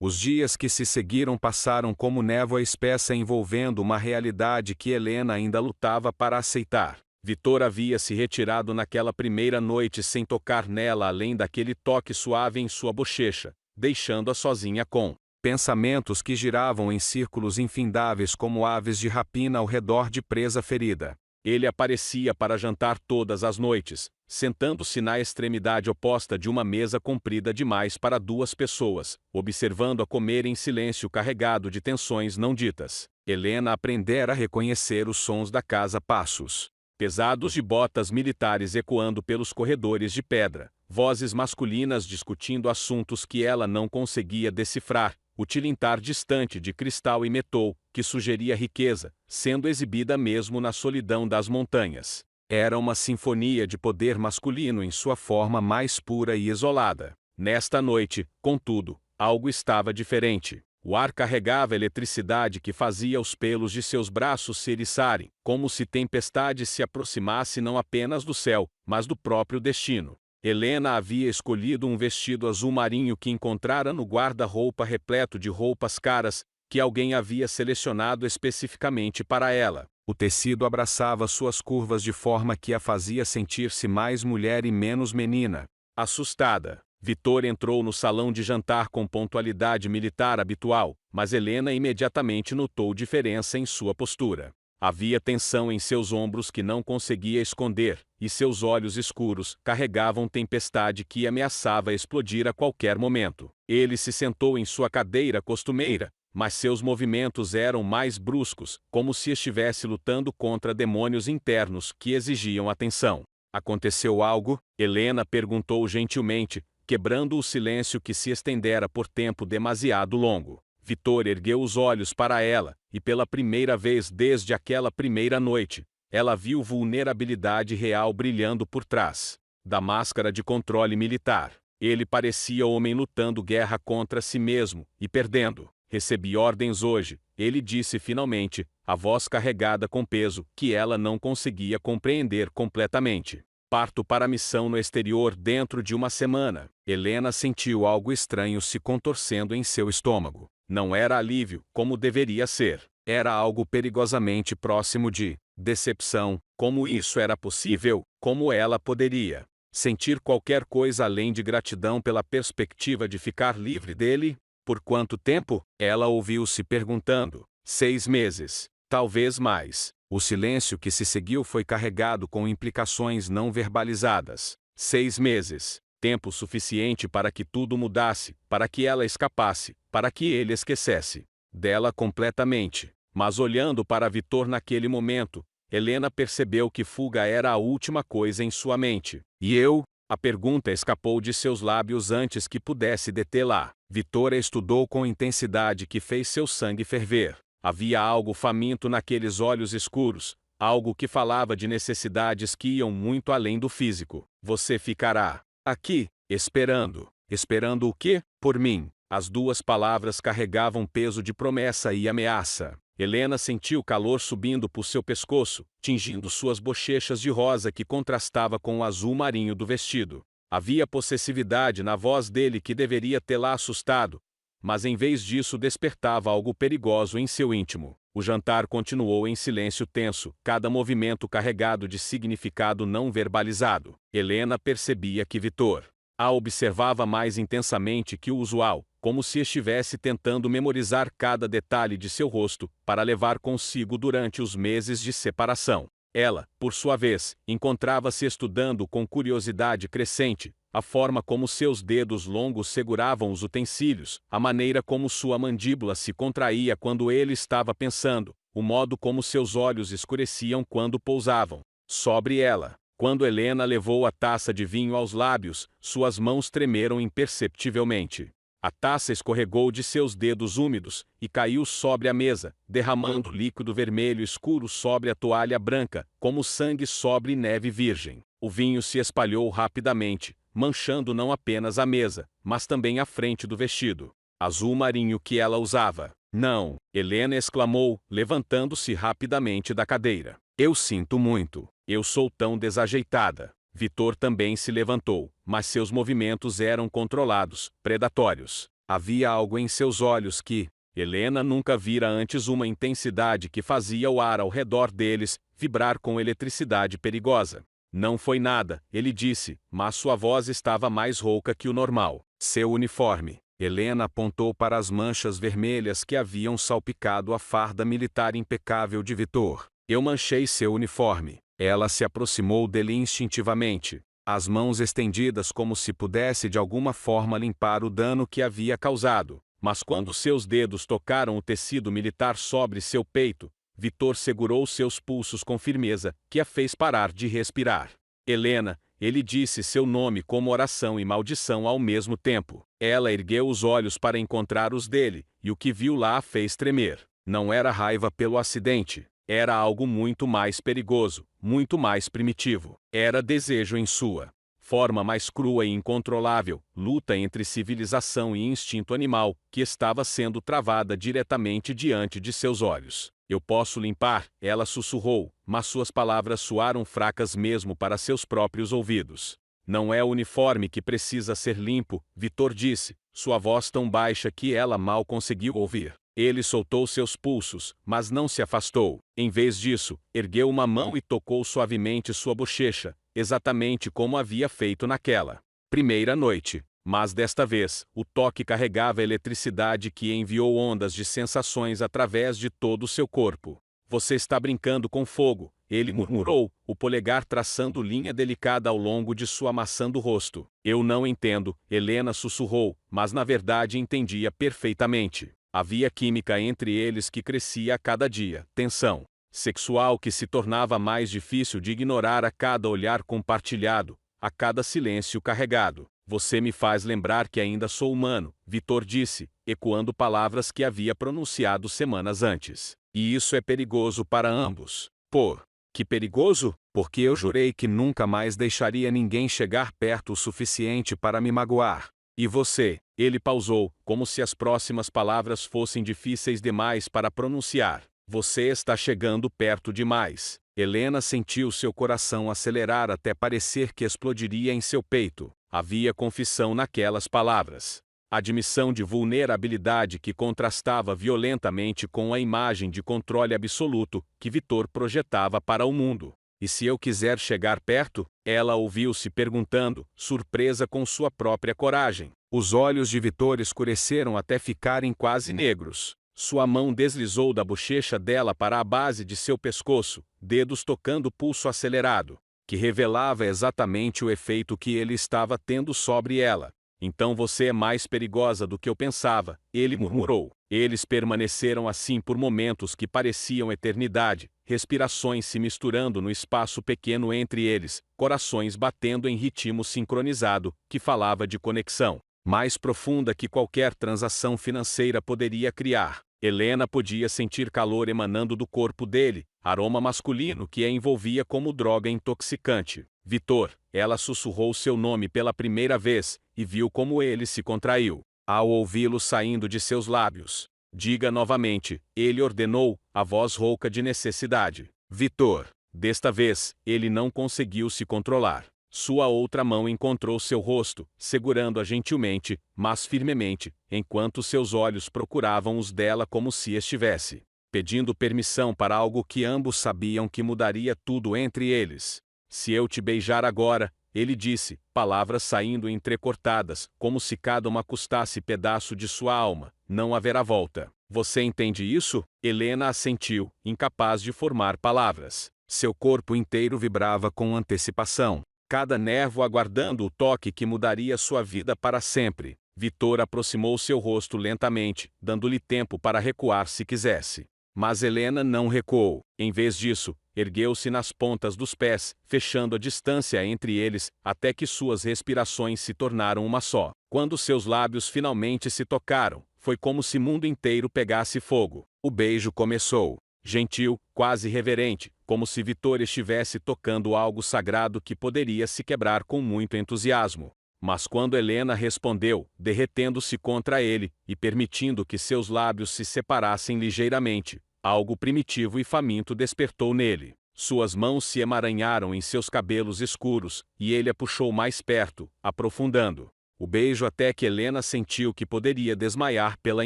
[SPEAKER 1] Os dias que se seguiram passaram como névoa espessa envolvendo uma realidade que Helena ainda lutava para aceitar. Vitor havia se retirado naquela primeira noite sem tocar nela além daquele toque suave em sua bochecha, deixando-a sozinha com pensamentos que giravam em círculos infindáveis como aves de rapina ao redor de presa ferida. Ele aparecia para jantar todas as noites, sentando-se na extremidade oposta de uma mesa comprida demais para duas pessoas, observando-a comer em silêncio carregado de tensões não ditas. Helena aprendera a reconhecer os sons da casa passos pesados de botas militares ecoando pelos corredores de pedra, vozes masculinas discutindo assuntos que ela não conseguia decifrar, o tilintar distante de cristal e metal, que sugeria riqueza, sendo exibida mesmo na solidão das montanhas. Era uma sinfonia de poder masculino em sua forma mais pura e isolada. Nesta noite, contudo, algo estava diferente. O ar carregava eletricidade que fazia os pelos de seus braços se eriçarem, como se tempestade se aproximasse não apenas do céu, mas do próprio destino. Helena havia escolhido um vestido azul marinho que encontrara no guarda-roupa repleto de roupas caras, que alguém havia selecionado especificamente para ela. O tecido abraçava suas curvas de forma que a fazia sentir-se mais mulher e menos menina. Assustada, Vitor entrou no salão de jantar com pontualidade militar habitual, mas Helena imediatamente notou diferença em sua postura. Havia tensão em seus ombros que não conseguia esconder, e seus olhos escuros carregavam tempestade que ameaçava explodir a qualquer momento. Ele se sentou em sua cadeira costumeira, mas seus movimentos eram mais bruscos, como se estivesse lutando contra demônios internos que exigiam atenção. Aconteceu algo? Helena perguntou gentilmente, quebrando o silêncio que se estendera por tempo demasiado longo. Vitor ergueu os olhos para ela, e pela primeira vez desde aquela primeira noite, ela viu vulnerabilidade real brilhando por trás da máscara de controle militar. Ele parecia homem lutando guerra contra si mesmo, e perdendo. Recebi ordens hoje, ele disse finalmente, a voz carregada com peso, que ela não conseguia compreender completamente. Parto para a missão no exterior dentro de uma semana. Helena sentiu algo estranho se contorcendo em seu estômago. Não era alívio, como deveria ser. Era algo perigosamente próximo de decepção. Como isso era possível? Como ela poderia sentir qualquer coisa além de gratidão pela perspectiva de ficar livre dele? Por quanto tempo? Ela ouviu-se perguntando. 6 meses. Talvez mais. O silêncio que se seguiu foi carregado com implicações não verbalizadas. 6 meses. Tempo suficiente para que tudo mudasse, para que ela escapasse, para que ele esquecesse dela completamente. Mas olhando para Vitor naquele momento, Helena percebeu que fuga era a última coisa em sua mente. E eu? A pergunta escapou de seus lábios antes que pudesse detê-la. Vitor a estudou com intensidade que fez seu sangue ferver. Havia algo faminto naqueles olhos escuros, algo que falava de necessidades que iam muito além do físico. Você ficará aqui, esperando. Esperando o quê? Por mim. As duas palavras carregavam peso de promessa e ameaça. Helena sentiu calor subindo por seu pescoço, tingindo suas bochechas de rosa que contrastava com o azul marinho do vestido. Havia possessividade na voz dele que deveria tê-la assustado, mas em vez disso despertava algo perigoso em seu íntimo. O jantar continuou em silêncio tenso, cada movimento carregado de significado não verbalizado. Helena percebia que Vitor a observava mais intensamente que o usual, como se estivesse tentando memorizar cada detalhe de seu rosto, para levar consigo durante os meses de separação. Ela, por sua vez, encontrava-se estudando com curiosidade crescente a forma como seus dedos longos seguravam os utensílios, a maneira como sua mandíbula se contraía quando ele estava pensando, o modo como seus olhos escureciam quando pousavam sobre ela. Quando Helena levou a taça de vinho aos lábios, suas mãos tremeram imperceptivelmente. A taça escorregou de seus dedos úmidos e caiu sobre a mesa, derramando líquido vermelho escuro sobre a toalha branca, como sangue sobre neve virgem. O vinho se espalhou rapidamente, manchando não apenas a mesa, mas também a frente do vestido azul marinho que ela usava. Não, Helena exclamou, levantando-se rapidamente da cadeira. Eu sinto muito. Eu sou tão desajeitada. Vitor também se levantou, mas seus movimentos eram controlados, predatórios. Havia algo em seus olhos que Helena nunca vira antes, uma intensidade que fazia o ar ao redor deles vibrar com eletricidade perigosa. Não foi nada, ele disse, mas sua voz estava mais rouca que o normal. Seu uniforme. Helena apontou para as manchas vermelhas que haviam salpicado a farda militar impecável de Vitor. Eu manchei seu uniforme. Ela se aproximou dele instintivamente, as mãos estendidas como se pudesse de alguma forma limpar o dano que havia causado. Mas quando seus dedos tocaram o tecido militar sobre seu peito, Vitor segurou seus pulsos com firmeza, que a fez parar de respirar. Helena, ele disse seu nome como oração e maldição ao mesmo tempo. Ela ergueu os olhos para encontrar os dele, e o que viu lá a fez tremer. Não era raiva pelo acidente. Era algo muito mais perigoso, muito mais primitivo. Era desejo em sua forma mais crua e incontrolável, luta entre civilização e instinto animal, que estava sendo travada diretamente diante de seus olhos. Eu posso limpar, ela sussurrou, mas suas palavras soaram fracas mesmo para seus próprios ouvidos. Não é o uniforme que precisa ser limpo, Vitor disse, sua voz tão baixa que ela mal conseguiu ouvir. Ele soltou seus pulsos, mas não se afastou. Em vez disso, ergueu uma mão e tocou suavemente sua bochecha, exatamente como havia feito naquela primeira noite. Mas desta vez, o toque carregava eletricidade que enviou ondas de sensações através de todo o seu corpo. Você está brincando com fogo, ele murmurou, o polegar traçando linha delicada ao longo de sua maçã do rosto. Eu não entendo, Helena sussurrou, mas na verdade entendia perfeitamente. Havia química entre eles que crescia a cada dia, tensão sexual que se tornava mais difícil de ignorar a cada olhar compartilhado, a cada silêncio carregado. Você me faz lembrar que ainda sou humano, Vitor disse, ecoando palavras que havia pronunciado semanas antes. E isso é perigoso para ambos. Por que perigoso? Porque eu jurei que nunca mais deixaria ninguém chegar perto o suficiente para me magoar. E você? Ele pausou, como se as próximas palavras fossem difíceis demais para pronunciar. Você está chegando perto demais. Helena sentiu seu coração acelerar até parecer que explodiria em seu peito. Havia confissão naquelas palavras. Admissão de vulnerabilidade que contrastava violentamente com a imagem de controle absoluto que Vitor projetava para o mundo. E se eu quiser chegar perto? Ela ouviu-se perguntando, surpresa com sua própria coragem. Os olhos de Vitor escureceram até ficarem quase negros. Sua mão deslizou da bochecha dela para a base de seu pescoço, dedos tocando o pulso acelerado, que revelava exatamente o efeito que ele estava tendo sobre ela. Então você é mais perigosa do que eu pensava, ele murmurou. Eles permaneceram assim por momentos que pareciam eternidade, respirações se misturando no espaço pequeno entre eles, corações batendo em ritmo sincronizado, que falava de conexão mais profunda que qualquer transação financeira poderia criar. Helena podia sentir calor emanando do corpo dele, aroma masculino que a envolvia como droga intoxicante. Vitor, ela sussurrou seu nome pela primeira vez, e viu como ele se contraiu ao ouvi-lo saindo de seus lábios. Diga novamente, ele ordenou, a voz rouca de necessidade. Vitor. Desta vez, ele não conseguiu se controlar. Sua outra mão encontrou seu rosto, segurando-a gentilmente, mas firmemente, enquanto seus olhos procuravam os dela como se estivesse pedindo permissão para algo que ambos sabiam que mudaria tudo entre eles. Se eu te beijar agora, ele disse, palavras saindo entrecortadas, como se cada uma custasse pedaço de sua alma, não haverá volta. Você entende isso? Helena assentiu, incapaz de formar palavras. Seu corpo inteiro vibrava com antecipação, cada nervo aguardando o toque que mudaria sua vida para sempre. Vitor aproximou seu rosto lentamente, dando-lhe tempo para recuar se quisesse. Mas Helena não recuou. Em vez disso, ergueu-se nas pontas dos pés, fechando a distância entre eles, até que suas respirações se tornaram uma só. Quando seus lábios finalmente se tocaram, foi como se o mundo inteiro pegasse fogo. O beijo começou. Gentil, quase reverente, como se Vitor estivesse tocando algo sagrado que poderia se quebrar com muito entusiasmo. Mas quando Helena respondeu, derretendo-se contra ele, e permitindo que seus lábios se separassem ligeiramente, algo primitivo e faminto despertou nele. Suas mãos se emaranharam em seus cabelos escuros, e ele a puxou mais perto, aprofundando o beijo até que Helena sentiu que poderia desmaiar pela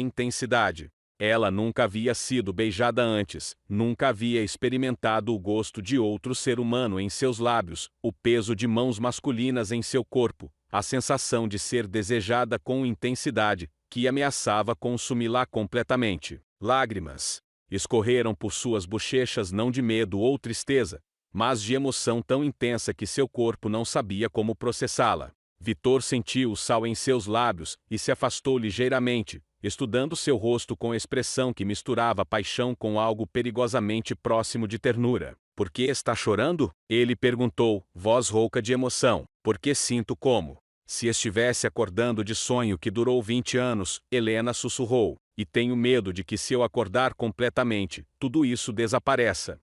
[SPEAKER 1] intensidade. Ela nunca havia sido beijada antes, nunca havia experimentado o gosto de outro ser humano em seus lábios, o peso de mãos masculinas em seu corpo, a sensação de ser desejada com intensidade, que ameaçava consumi-la completamente. Lágrimas escorreram por suas bochechas, não de medo ou tristeza, mas de emoção tão intensa que seu corpo não sabia como processá-la. Vitor sentiu o sal em seus lábios e se afastou ligeiramente, estudando seu rosto com expressão que misturava paixão com algo perigosamente próximo de ternura. "Por que está chorando?" ele perguntou, voz rouca de emoção. "Porque sinto como se estivesse acordando de sonho que durou 20 anos, Helena sussurrou. "E tenho medo de que se eu acordar completamente, tudo isso desapareça."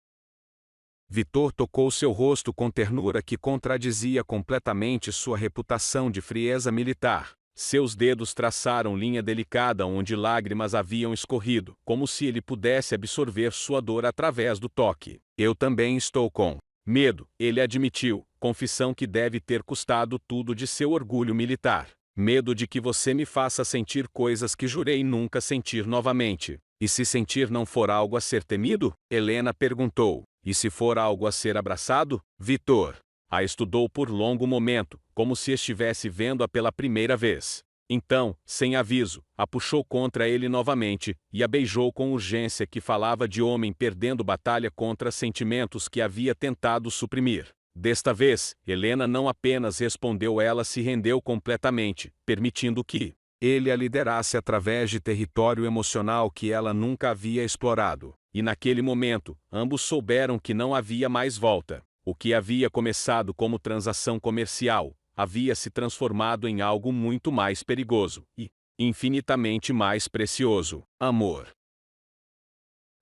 [SPEAKER 1] Vitor tocou seu rosto com ternura que contradizia completamente sua reputação de frieza militar. Seus dedos traçaram linha delicada onde lágrimas haviam escorrido, como se ele pudesse absorver sua dor através do toque. "Eu também estou com medo", ele admitiu, confissão que deve ter custado tudo de seu orgulho militar. "Medo de que você me faça sentir coisas que jurei nunca sentir novamente." "E se sentir não for algo a ser temido?" Helena perguntou. "E se for algo a ser abraçado?" Vitor a estudou por longo momento, como se estivesse vendo-a pela primeira vez. Então, sem aviso, a puxou contra ele novamente, e a beijou com urgência que falava de homem perdendo batalha contra sentimentos que havia tentado suprimir. Desta vez, Helena não apenas respondeu, ela se rendeu completamente, permitindo que ele a liderasse através de território emocional que ela nunca havia explorado. E naquele momento, ambos souberam que não havia mais volta. O que havia começado como transação comercial, havia se transformado em algo muito mais perigoso e infinitamente mais precioso: amor.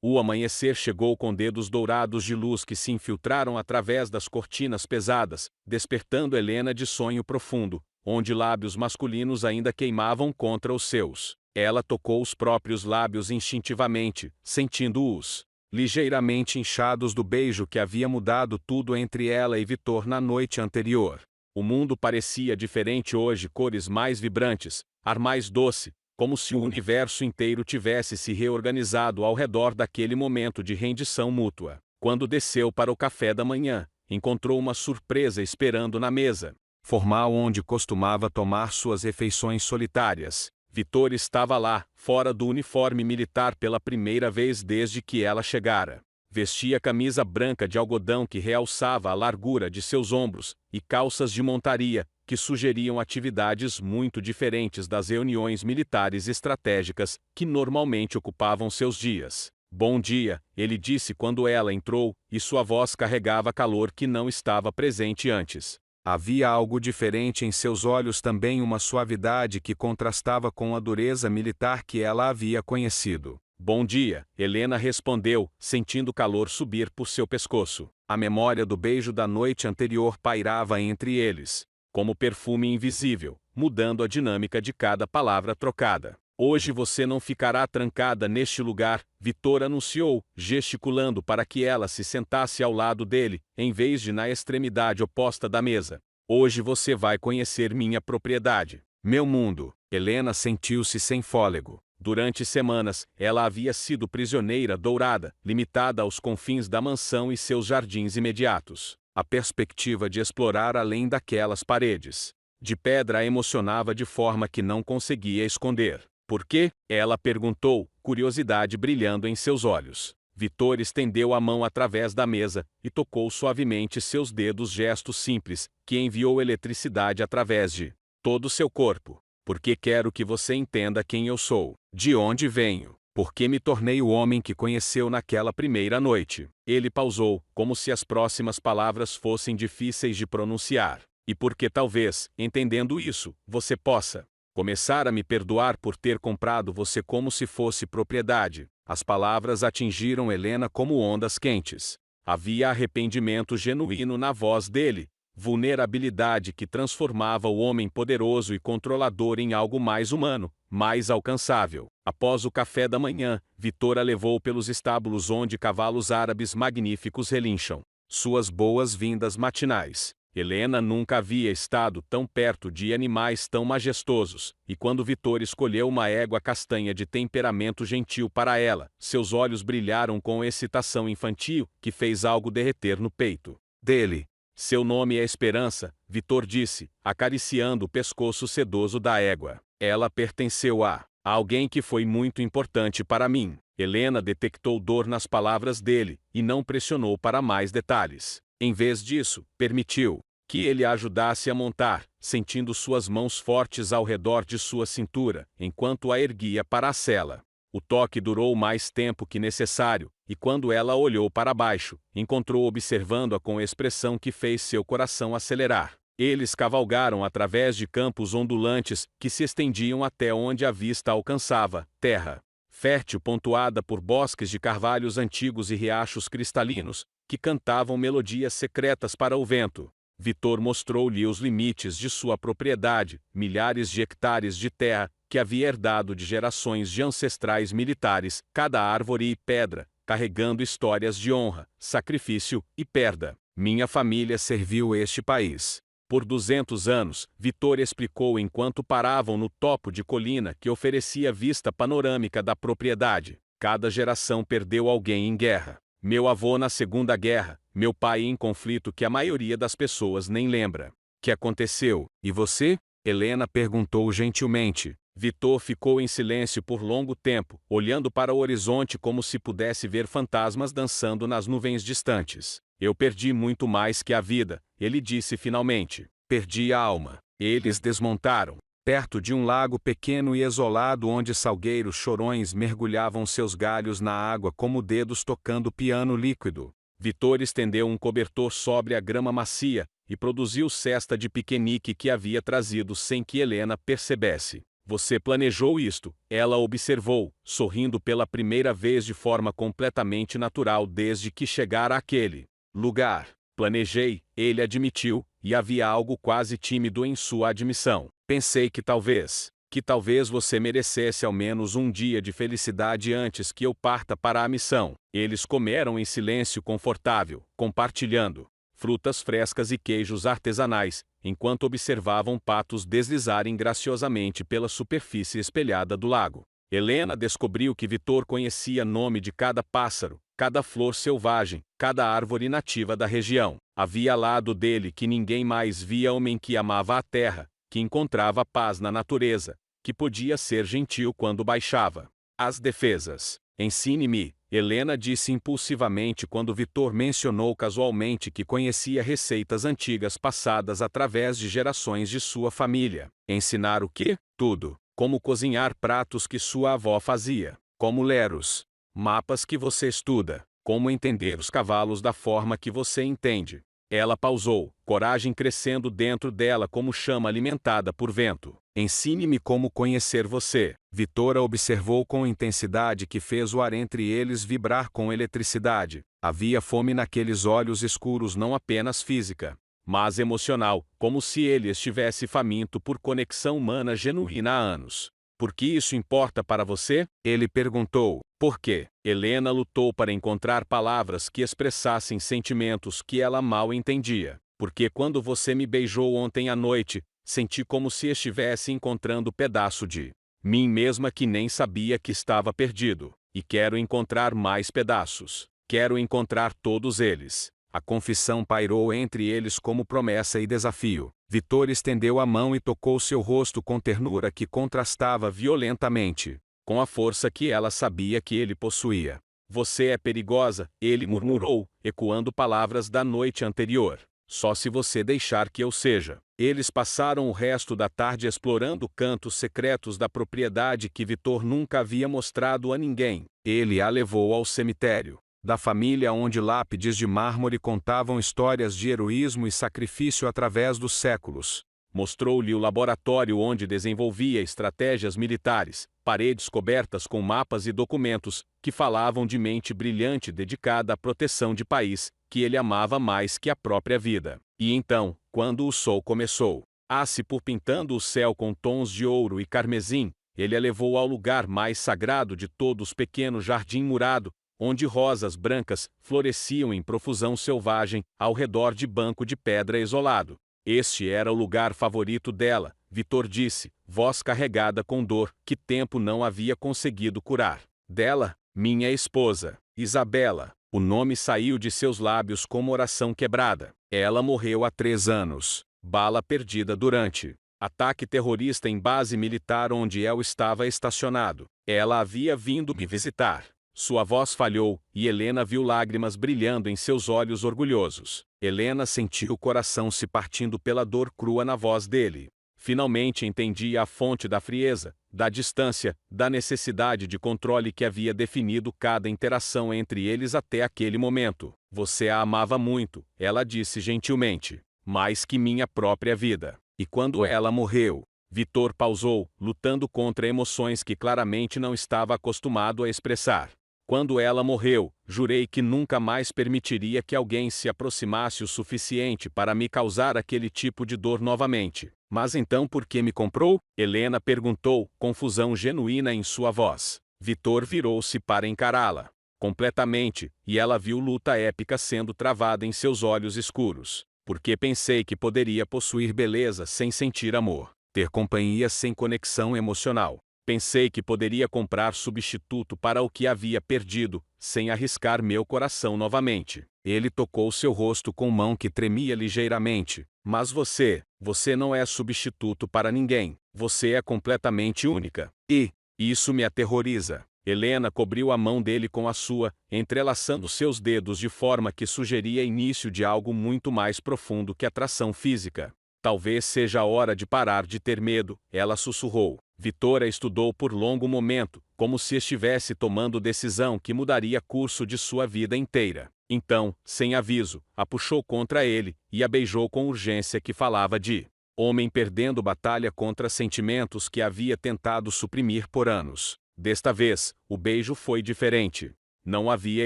[SPEAKER 1] O amanhecer chegou com dedos dourados de luz que se infiltraram através das cortinas pesadas, despertando Helena de sonho profundo, onde lábios masculinos ainda queimavam contra os seus. Ela tocou os próprios lábios instintivamente, sentindo-os ligeiramente inchados do beijo que havia mudado tudo entre ela e Vitor na noite anterior. O mundo parecia diferente hoje, cores mais vibrantes, ar mais doce, como se o universo inteiro tivesse se reorganizado ao redor daquele momento de rendição mútua. Quando desceu para o café da manhã, encontrou uma surpresa esperando na mesa formal onde costumava tomar suas refeições solitárias. Vitor estava lá, fora do uniforme militar pela primeira vez desde que ela chegara. Vestia camisa branca de algodão que realçava a largura de seus ombros, e calças de montaria, que sugeriam atividades muito diferentes das reuniões militares estratégicas que normalmente ocupavam seus dias. "Bom dia", ele disse quando ela entrou, e sua voz carregava calor que não estava presente antes. Havia algo diferente em seus olhos, também uma suavidade que contrastava com a dureza militar que ela havia conhecido. "Bom dia", Helena respondeu, sentindo calor subir por seu pescoço. A memória do beijo da noite anterior pairava entre eles, como perfume invisível, mudando a dinâmica de cada palavra trocada. "Hoje você não ficará trancada neste lugar", Vitor anunciou, gesticulando para que ela se sentasse ao lado dele, em vez de na extremidade oposta da mesa. "Hoje você vai conhecer minha propriedade, meu mundo." Helena sentiu-se sem fôlego. Durante semanas, ela havia sido prisioneira dourada, limitada aos confins da mansão e seus jardins imediatos. A perspectiva de explorar além daquelas paredes de pedra a emocionava de forma que não conseguia esconder. "Por quê?" ela perguntou, curiosidade brilhando em seus olhos. Vitor estendeu a mão através da mesa e tocou suavemente seus dedos, gesto simples, que enviou eletricidade através de todo seu corpo. "Porque quero que você entenda quem eu sou, de onde venho, Porque me tornei o homem que conheceu naquela primeira noite. Ele pausou, como se as próximas palavras fossem difíceis de pronunciar. E porque talvez, entendendo isso, você possa começar a me perdoar por ter comprado você como se fosse propriedade. As palavras atingiram Helena como ondas quentes. Havia arrependimento genuíno na voz dele, vulnerabilidade que transformava o homem poderoso e controlador em algo mais humano, mais alcançável. Após o café da manhã, Vitor a levou pelos estábulos onde cavalos árabes magníficos relincham. Suas boas-vindas matinais. Helena nunca havia estado tão perto de animais tão majestosos, e quando Vitor escolheu uma égua castanha de temperamento gentil para ela, seus olhos brilharam com excitação infantil que fez algo derreter no peito dele. Seu nome é Esperança, Vitor disse, acariciando o pescoço sedoso da égua. Ela pertenceu a alguém que foi muito importante para mim. Helena detectou dor nas palavras dele, e não pressionou para mais detalhes. Em vez disso, permitiu que ele a ajudasse a montar, sentindo suas mãos fortes ao redor de sua cintura, enquanto a erguia para a sela. O toque durou mais tempo que necessário, e quando ela olhou para baixo, encontrou observando-a com expressão que fez seu coração acelerar. Eles cavalgaram através de campos ondulantes que se estendiam até onde a vista alcançava, terra fértil pontuada por bosques de carvalhos antigos e riachos cristalinos, que cantavam melodias secretas para o vento. Vitor mostrou-lhe os limites de sua propriedade, milhares de hectares de terra, que havia herdado de gerações de ancestrais militares, cada árvore e pedra, carregando histórias de honra, sacrifício e perda. Minha família serviu este país por 200 anos, Vitor explicou enquanto paravam no topo de colina que oferecia vista panorâmica da propriedade. Cada geração perdeu alguém em guerra. Meu avô na Segunda Guerra, meu pai em conflito que a maioria das pessoas nem lembra. Que aconteceu? E você? Helena perguntou gentilmente. Vitor ficou em silêncio por longo tempo, olhando para o horizonte como se pudesse ver fantasmas dançando nas nuvens distantes. Eu perdi muito mais que a vida, ele disse finalmente. Perdi a alma. Eles desmontaram, perto de um lago pequeno e isolado onde salgueiros chorões mergulhavam seus galhos na água como dedos tocando piano líquido. Vitor estendeu um cobertor sobre a grama macia e produziu cesta de piquenique que havia trazido sem que Helena percebesse. Você planejou isto, ela observou, sorrindo pela primeira vez de forma completamente natural desde que chegara àquele lugar. Planejei, ele admitiu, e havia algo quase tímido em sua admissão. Pensei que talvez você merecesse ao menos um dia de felicidade antes que eu parta para a missão. Eles comeram em silêncio confortável, compartilhando frutas frescas e queijos artesanais, enquanto observavam patos deslizarem graciosamente pela superfície espelhada do lago. Helena descobriu que Vitor conhecia nome de cada pássaro, cada flor selvagem, cada árvore nativa da região. Havia ao lado dele que ninguém mais via homem que amava a terra, que encontrava paz na natureza, que podia ser gentil quando baixava as defesas. Ensine-me, Helena disse impulsivamente quando Vitor mencionou casualmente que conhecia receitas antigas passadas através de gerações de sua família. Ensinar o quê? Tudo. Como cozinhar pratos que sua avó fazia. Como ler os mapas que você estuda. Como entender os cavalos da forma que você entende. Ela pausou, coragem crescendo dentro dela como chama alimentada por vento. Ensine-me como conhecer você. Vitor a observou com intensidade que fez o ar entre eles vibrar com eletricidade. Havia fome naqueles olhos escuros, não apenas física, mas emocional, como se ele estivesse faminto por conexão humana genuína há anos. Por que isso importa para você? Ele perguntou. Por quê? Helena lutou para encontrar palavras que expressassem sentimentos que ela mal entendia. Porque quando você me beijou ontem à noite, senti como se estivesse encontrando pedaço de mim mesma que nem sabia que estava perdido. E quero encontrar mais pedaços. Quero encontrar todos eles. A confissão pairou entre eles como promessa e desafio. Vitor estendeu a mão e tocou seu rosto com ternura que contrastava violentamente com a força que ela sabia que ele possuía. Você é perigosa, ele murmurou, ecoando palavras da noite anterior. Só se você deixar que eu seja. Eles passaram o resto da tarde explorando cantos secretos da propriedade que Vitor nunca havia mostrado a ninguém. Ele a levou ao cemitério da família, onde lápides de mármore contavam histórias de heroísmo e sacrifício através dos séculos. Mostrou-lhe o laboratório onde desenvolvia estratégias militares, paredes cobertas com mapas e documentos, que falavam de mente brilhante dedicada à proteção de país, que ele amava mais que a própria vida. E então, quando o sol começou a se pôr pintando o céu com tons de ouro e carmesim, ele a levou ao lugar mais sagrado de todos, pequeno jardim murado, onde rosas brancas floresciam em profusão selvagem, ao redor de banco de pedra isolado. Este era o lugar favorito dela, Vitor disse, voz carregada com dor, que tempo não havia conseguido curar. Dela, minha esposa, Isabela. O nome saiu de seus lábios como oração quebrada. Ela morreu há 3 anos. Bala perdida durante ataque terrorista em base militar onde El estava estacionado. Ela havia vindo me visitar. Sua voz falhou, e Helena viu lágrimas brilhando em seus olhos orgulhosos. Helena sentiu o coração se partindo pela dor crua na voz dele. Finalmente entendia a fonte da frieza, da distância, da necessidade de controle que havia definido cada interação entre eles até aquele momento. Você a amava muito, ela disse gentilmente, mais que minha própria vida. E quando ela morreu? Vitor pausou, lutando contra emoções que claramente não estava acostumado a expressar. Quando ela morreu, jurei que nunca mais permitiria que alguém se aproximasse o suficiente para me causar aquele tipo de dor novamente. Mas então por que me comprou? Helena perguntou, confusão genuína em sua voz. Vitor virou-se para encará-la. Completamente, e ela viu luta épica sendo travada em seus olhos escuros. Porque pensei que poderia possuir beleza sem sentir amor. Ter companhia sem conexão emocional. Pensei que poderia comprar substituto para o que havia perdido, sem arriscar meu coração novamente. Ele tocou seu rosto com mão que tremia ligeiramente. Mas você não é substituto para ninguém. Você é completamente única. E isso me aterroriza. Helena cobriu a mão dele com a sua, entrelaçando seus dedos de forma que sugeria início de algo muito mais profundo que atração física. Talvez seja a hora de parar de ter medo, ela sussurrou. Vitor a estudou por longo momento, como se estivesse tomando decisão que mudaria curso de sua vida inteira. Então, sem aviso, a puxou contra ele, e a beijou com urgência que falava de homem perdendo batalha contra sentimentos que havia tentado suprimir por anos. Desta vez, o beijo foi diferente. Não havia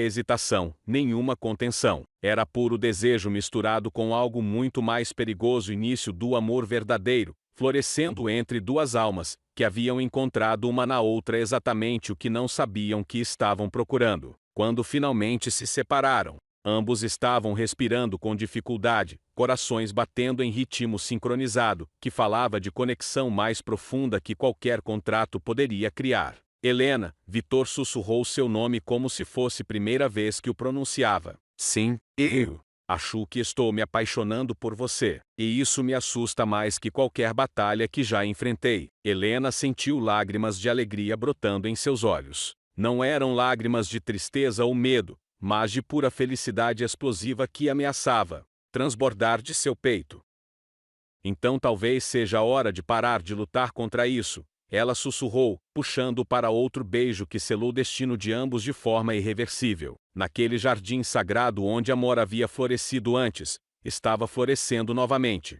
[SPEAKER 1] hesitação, nenhuma contenção. Era puro desejo misturado com algo muito mais perigoso, início do amor verdadeiro, florescendo entre duas almas, que haviam encontrado uma na outra exatamente o que não sabiam que estavam procurando. Quando finalmente se separaram, ambos estavam respirando com dificuldade, corações batendo em ritmo sincronizado, que falava de conexão mais profunda que qualquer contrato poderia criar. Helena, Vitor sussurrou seu nome como se fosse primeira vez que o pronunciava. Sim, eu. Acho que estou me apaixonando por você, e isso me assusta mais que qualquer batalha que já enfrentei. Helena sentiu lágrimas de alegria brotando em seus olhos. Não eram lágrimas de tristeza ou medo, mas de pura felicidade explosiva que ameaçava transbordar de seu peito. Então talvez seja a hora de parar de lutar contra isso, ela sussurrou, puxando para outro beijo que selou o destino de ambos de forma irreversível. Naquele jardim sagrado onde amor havia florescido antes, estava florescendo novamente.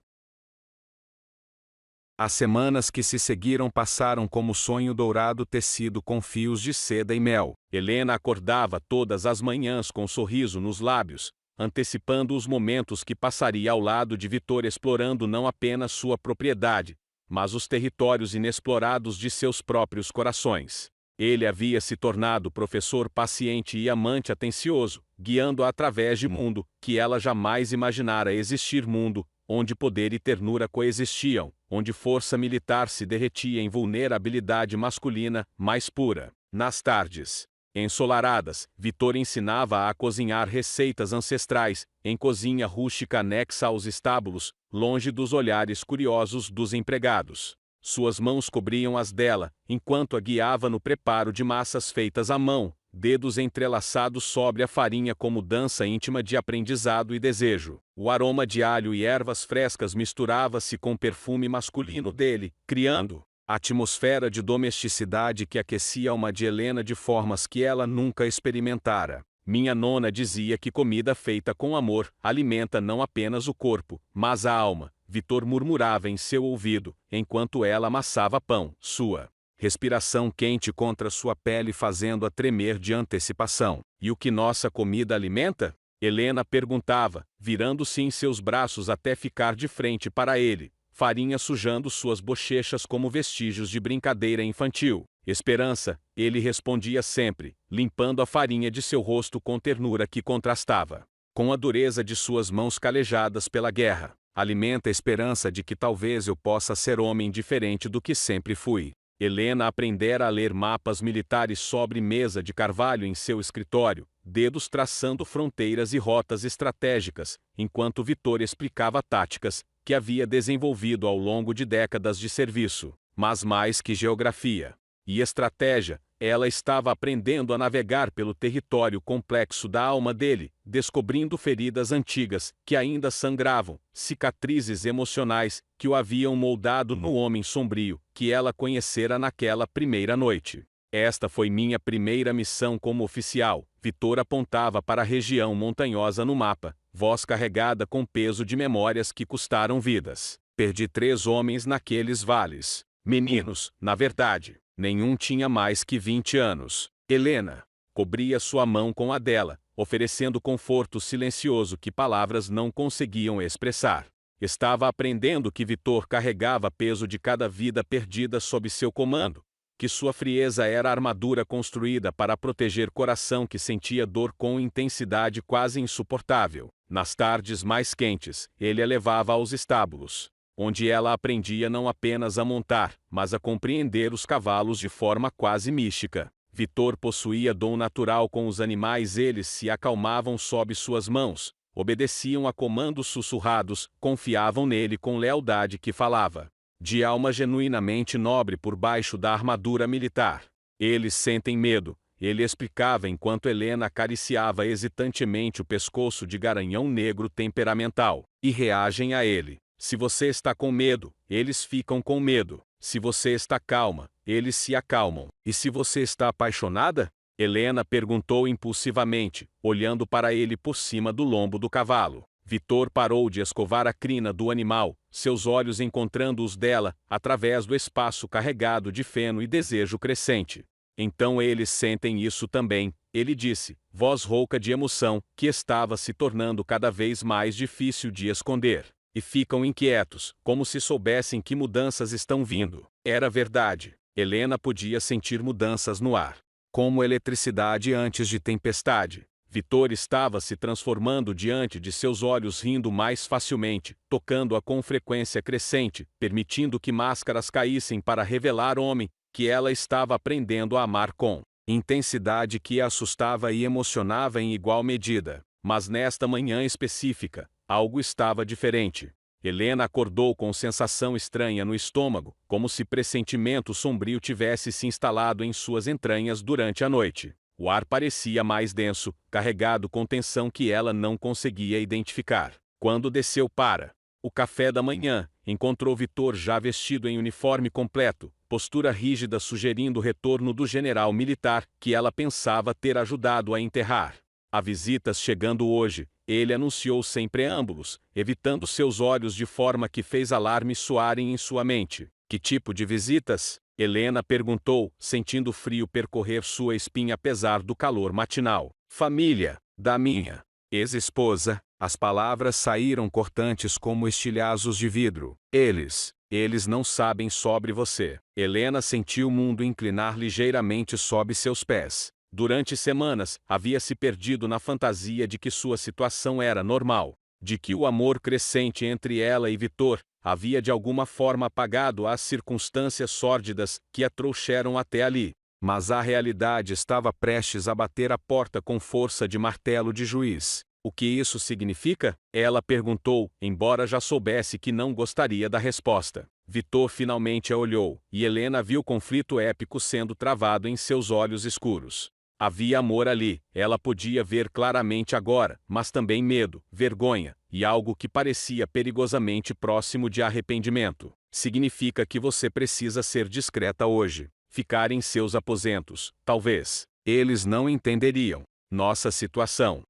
[SPEAKER 1] As semanas que se seguiram passaram como sonho dourado tecido com fios de seda e mel. Helena acordava todas as manhãs com um sorriso nos lábios, antecipando os momentos que passaria ao lado de Vitor, explorando não apenas sua propriedade, mas os territórios inexplorados de seus próprios corações. Ele havia se tornado professor paciente e amante atencioso, guiando-a através de mundo que ela jamais imaginara existir, mundo onde poder e ternura coexistiam, onde força militar se derretia em vulnerabilidade masculina mais pura. Nas tardes ensolaradas, Vitor ensinava-a a cozinhar receitas ancestrais, em cozinha rústica anexa aos estábulos, longe dos olhares curiosos dos empregados. Suas mãos cobriam as dela, enquanto a guiava no preparo de massas feitas à mão, dedos entrelaçados sobre a farinha como dança íntima de aprendizado e desejo. O aroma de alho e ervas frescas misturava-se com o perfume masculino dele, criando a atmosfera de domesticidade que aquecia a alma de Helena de formas que ela nunca experimentara. Minha nona dizia que comida feita com amor alimenta não apenas o corpo, mas a alma, Vitor murmurava em seu ouvido, enquanto ela amassava pão. Sua respiração quente contra sua pele fazendo-a tremer de antecipação. E o que nossa comida alimenta? Helena perguntava, virando-se em seus braços até ficar de frente para ele, farinha sujando suas bochechas como vestígios de brincadeira infantil. Esperança, ele respondia sempre, limpando a farinha de seu rosto com ternura que contrastava com a dureza de suas mãos calejadas pela guerra. Alimenta a esperança de que talvez eu possa ser homem diferente do que sempre fui. Helena aprendera a ler mapas militares sobre mesa de carvalho em seu escritório, dedos traçando fronteiras e rotas estratégicas, enquanto Vitor explicava táticas que havia desenvolvido ao longo de décadas de serviço. Mas mais que geografia e estratégia, ela estava aprendendo a navegar pelo território complexo da alma dele, descobrindo feridas antigas que ainda sangravam, cicatrizes emocionais que o haviam moldado no homem sombrio que ela conhecera naquela primeira noite. Esta foi minha primeira missão como oficial. Vitor apontava para a região montanhosa no mapa, voz carregada com peso de memórias que custaram vidas. Perdi 3 homens naqueles vales. Meninos, na verdade. Nenhum tinha mais que 20 anos. Helena cobria sua mão com a dela, oferecendo conforto silencioso que palavras não conseguiam expressar. Estava aprendendo que Vitor carregava peso de cada vida perdida sob seu comando, que sua frieza era a armadura construída para proteger coração que sentia dor com intensidade quase insuportável. Nas tardes mais quentes, ele a levava aos estábulos, onde ela aprendia não apenas a montar, mas a compreender os cavalos de forma quase mística. Vitor possuía dom natural com os animais, eles se acalmavam sob suas mãos, obedeciam a comandos sussurrados, confiavam nele com lealdade que falava de alma genuinamente nobre por baixo da armadura militar. Eles sentem medo, ele explicava enquanto Helena acariciava hesitantemente o pescoço de garanhão negro temperamental, e reagem a ele. Se você está com medo, eles ficam com medo. Se você está calma, eles se acalmam. E se você está apaixonada? Helena perguntou impulsivamente, olhando para ele por cima do lombo do cavalo. Vitor parou de escovar a crina do animal, seus olhos encontrando os dela, através do espaço carregado de feno e desejo crescente. Então eles sentem isso também, ele disse, voz rouca de emoção, que estava se tornando cada vez mais difícil de esconder. E ficam inquietos, como se soubessem que mudanças estão vindo. Era verdade. Helena podia sentir mudanças no ar, como eletricidade antes de tempestade. Vitor estava se transformando diante de seus olhos, rindo mais facilmente, tocando-a com frequência crescente, permitindo que máscaras caíssem para revelar homem que ela estava aprendendo a amar com intensidade que a assustava e emocionava em igual medida. Mas nesta manhã específica, algo estava diferente. Helena acordou com sensação estranha no estômago, como se pressentimento sombrio tivesse se instalado em suas entranhas durante a noite. O ar parecia mais denso, carregado com tensão que ela não conseguia identificar. Quando desceu para o café da manhã, encontrou Vitor já vestido em uniforme completo, postura rígida sugerindo o retorno do general militar que ela pensava ter ajudado a enterrar. Há visitas chegando hoje, ele anunciou sem preâmbulos, evitando seus olhos de forma que fez alarmes soarem em sua mente. Que tipo de visitas? Helena perguntou, sentindo frio percorrer sua espinha apesar do calor matinal. Família, da minha ex-esposa. As palavras saíram cortantes como estilhaços de vidro. Eles não sabem sobre você. Helena sentiu o mundo inclinar ligeiramente sob seus pés. Durante semanas, havia se perdido na fantasia de que sua situação era normal, de que o amor crescente entre ela e Vitor havia de alguma forma apagado as circunstâncias sórdidas que a trouxeram até ali. Mas a realidade estava prestes a bater a porta com força de martelo de juiz. O que isso significa? Ela perguntou, embora já soubesse que não gostaria da resposta. Vitor finalmente a olhou, e Helena viu o conflito épico sendo travado em seus olhos escuros. Havia amor ali, ela podia ver claramente agora, mas também medo, vergonha, e algo que parecia perigosamente próximo de arrependimento. Significa que você precisa ser discreta hoje. Ficar em seus aposentos, talvez. Eles não entenderiam. Nossa situação,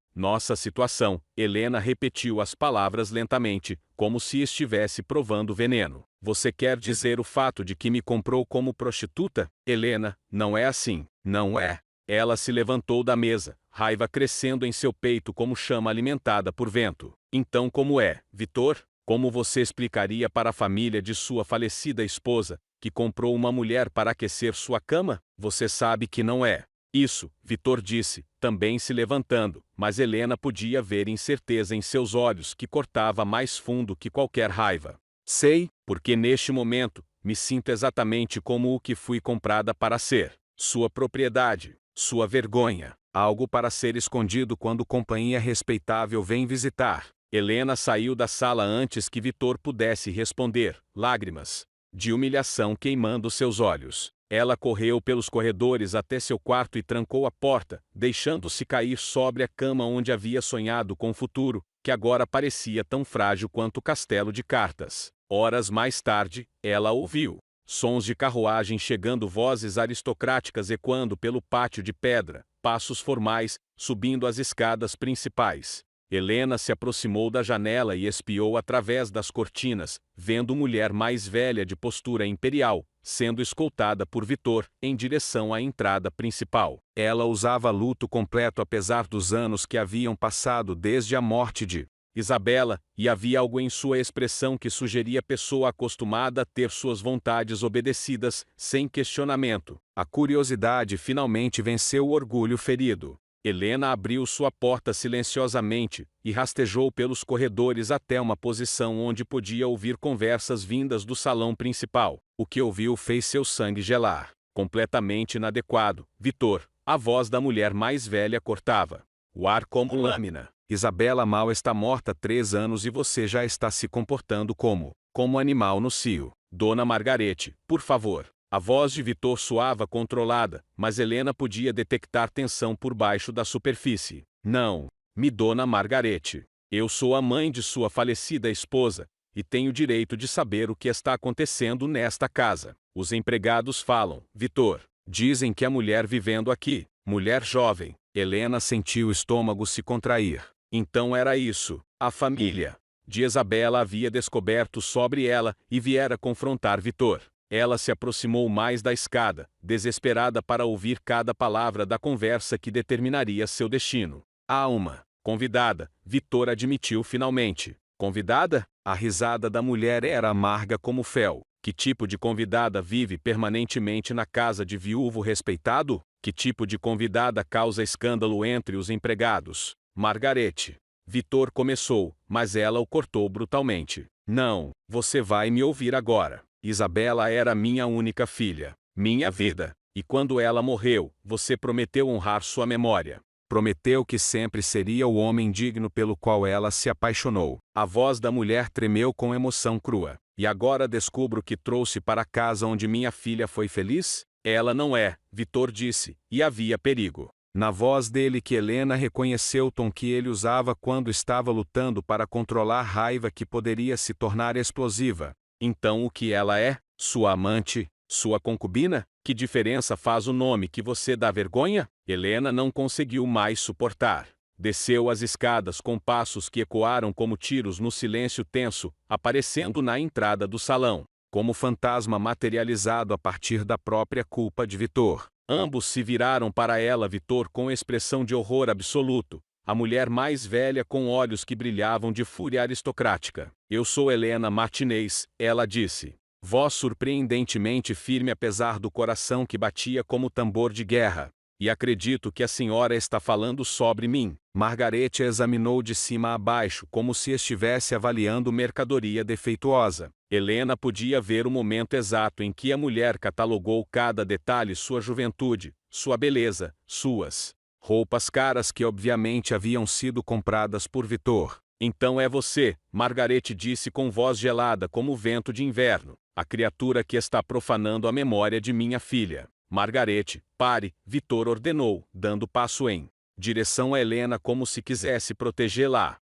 [SPEAKER 1] Helena repetiu as palavras lentamente, como se estivesse provando veneno. Você quer dizer o fato de que me comprou como prostituta? Helena, não é assim, não é. Ela se levantou da mesa, raiva crescendo em seu peito como chama alimentada por vento. Então como é, Vitor? Como você explicaria para a família de sua falecida esposa, que comprou uma mulher para aquecer sua cama? Você sabe que não é. Isso, Vitor disse, também se levantando, mas Helena podia ver incerteza em seus olhos que cortava mais fundo que qualquer raiva. Sei, porque neste momento, me sinto exatamente como o que fui comprada para ser. Sua propriedade, sua vergonha, algo para ser escondido quando companhia respeitável vem visitar. Helena saiu da sala antes que Vitor pudesse responder, lágrimas de humilhação queimando seus olhos. Ela correu pelos corredores até seu quarto e trancou a porta, deixando-se cair sobre a cama onde havia sonhado com o futuro, que agora parecia tão frágil quanto o castelo de cartas. Horas mais tarde, ela ouviu sons de carruagem chegando, vozes aristocráticas ecoando pelo pátio de pedra, passos formais, subindo as escadas principais. Helena se aproximou da janela e espiou através das cortinas, vendo mulher mais velha de postura imperial, sendo escoltada por Vitor, em direção à entrada principal. Ela usava luto completo apesar dos anos que haviam passado desde a morte de Isabela, e havia algo em sua expressão que sugeria pessoa acostumada a ter suas vontades obedecidas, sem questionamento. A curiosidade finalmente venceu o orgulho ferido. Helena abriu sua porta silenciosamente e rastejou pelos corredores até uma posição onde podia ouvir conversas vindas do salão principal. O que ouviu fez seu sangue gelar. Completamente inadequado, Vitor, a voz da mulher mais velha cortava o ar como lâmina. Isabela mal está morta há 3 anos e você já está se comportando como animal no cio. Dona Margarete, por favor. A voz de Vitor soava controlada, mas Helena podia detectar tensão por baixo da superfície. Não, Dona Margarete. Eu sou a mãe de sua falecida esposa, e tenho direito de saber o que está acontecendo nesta casa. Os empregados falam, Vitor. Dizem que a mulher vivendo aqui, mulher jovem. Helena sentiu o estômago se contrair. Então era isso, a família de Isabela havia descoberto sobre ela e viera confrontar Vitor. Ela se aproximou mais da escada, desesperada para ouvir cada palavra da conversa que determinaria seu destino. Há uma convidada, Vitor admitiu finalmente. Convidada? A risada da mulher era amarga como fel. Que tipo de convidada vive permanentemente na casa de viúvo respeitado? Que tipo de convidada causa escândalo entre os empregados? Margarete. Vitor começou, mas ela o cortou brutalmente. Não, você vai me ouvir agora. Isabela era minha única filha, minha vida, e quando ela morreu, você prometeu honrar sua memória. Prometeu que sempre seria o homem digno pelo qual ela se apaixonou. A voz da mulher tremeu com emoção crua. E agora descubro que trouxe para a casa onde minha filha foi feliz? Ela não é, Vitor disse, e havia perigo na voz dele que Helena reconheceu o tom que ele usava quando estava lutando para controlar a raiva que poderia se tornar explosiva. Então o que ela é? Sua amante? Sua concubina? Que diferença faz o nome que você dá vergonha? Helena não conseguiu mais suportar. Desceu as escadas com passos que ecoaram como tiros no silêncio tenso, aparecendo na entrada do salão, como fantasma materializado a partir da própria culpa de Vitor. Ambos se viraram para ela, Vitor com expressão de horror absoluto, a mulher mais velha com olhos que brilhavam de fúria aristocrática. Eu sou Helena Martinez, ela disse. Voz surpreendentemente firme apesar do coração que batia como tambor de guerra. E acredito que a senhora está falando sobre mim. Margarete a examinou de cima a baixo como se estivesse avaliando mercadoria defeituosa. Helena podia ver o momento exato em que a mulher catalogou cada detalhe: sua juventude, sua beleza, suas roupas caras que obviamente haviam sido compradas por Vitor. Então é você, Margarete disse com voz gelada como o vento de inverno, a criatura que está profanando a memória de minha filha. Margarete, pare, Vitor ordenou, dando passo em direção a Helena como se quisesse protegê-la.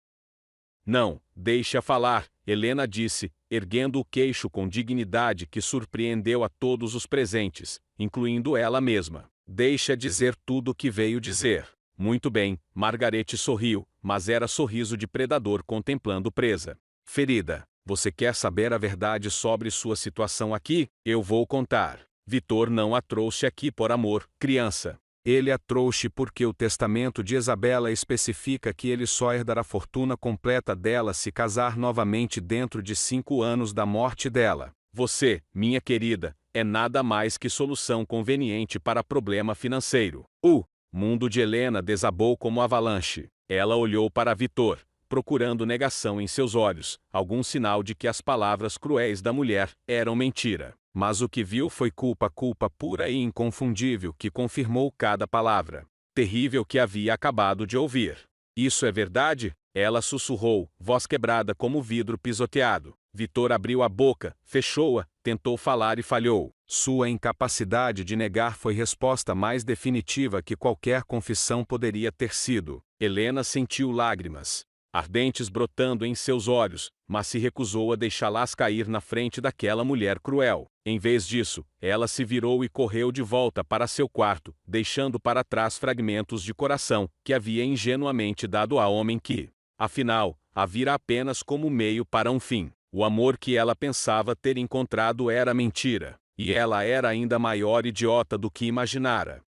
[SPEAKER 1] Não, deixe-a falar, Helena disse, erguendo o queixo com dignidade que surpreendeu a todos os presentes, incluindo ela mesma. Deixa dizer tudo o que veio dizer. Muito bem, Margarete sorriu, mas era sorriso de predador contemplando presa. Ferida, você quer saber a verdade sobre sua situação aqui? Eu vou contar. Vitor não a trouxe aqui por amor, criança. Ele a trouxe porque o testamento de Isabela especifica que ele só herdará a fortuna completa dela se casar novamente dentro de 5 anos da morte dela. Você, minha querida, é nada mais que solução conveniente para problema financeiro. O mundo de Helena desabou como avalanche. Ela olhou para Vitor, procurando negação em seus olhos, algum sinal de que as palavras cruéis da mulher eram mentira. Mas o que viu foi culpa pura e inconfundível que confirmou cada palavra terrível que havia acabado de ouvir. Isso é verdade? Ela sussurrou, voz quebrada como vidro pisoteado. Vitor abriu a boca, fechou-a, tentou falar e falhou. Sua incapacidade de negar foi resposta mais definitiva que qualquer confissão poderia ter sido. Helena sentiu lágrimas ardentes brotando em seus olhos, mas se recusou a deixá-las cair na frente daquela mulher cruel. Em vez disso, ela se virou e correu de volta para seu quarto, deixando para trás fragmentos de coração que havia ingenuamente dado a homem que, afinal, a vira apenas como meio para um fim. O amor que ela pensava ter encontrado era mentira, e ela era ainda maior idiota do que imaginara.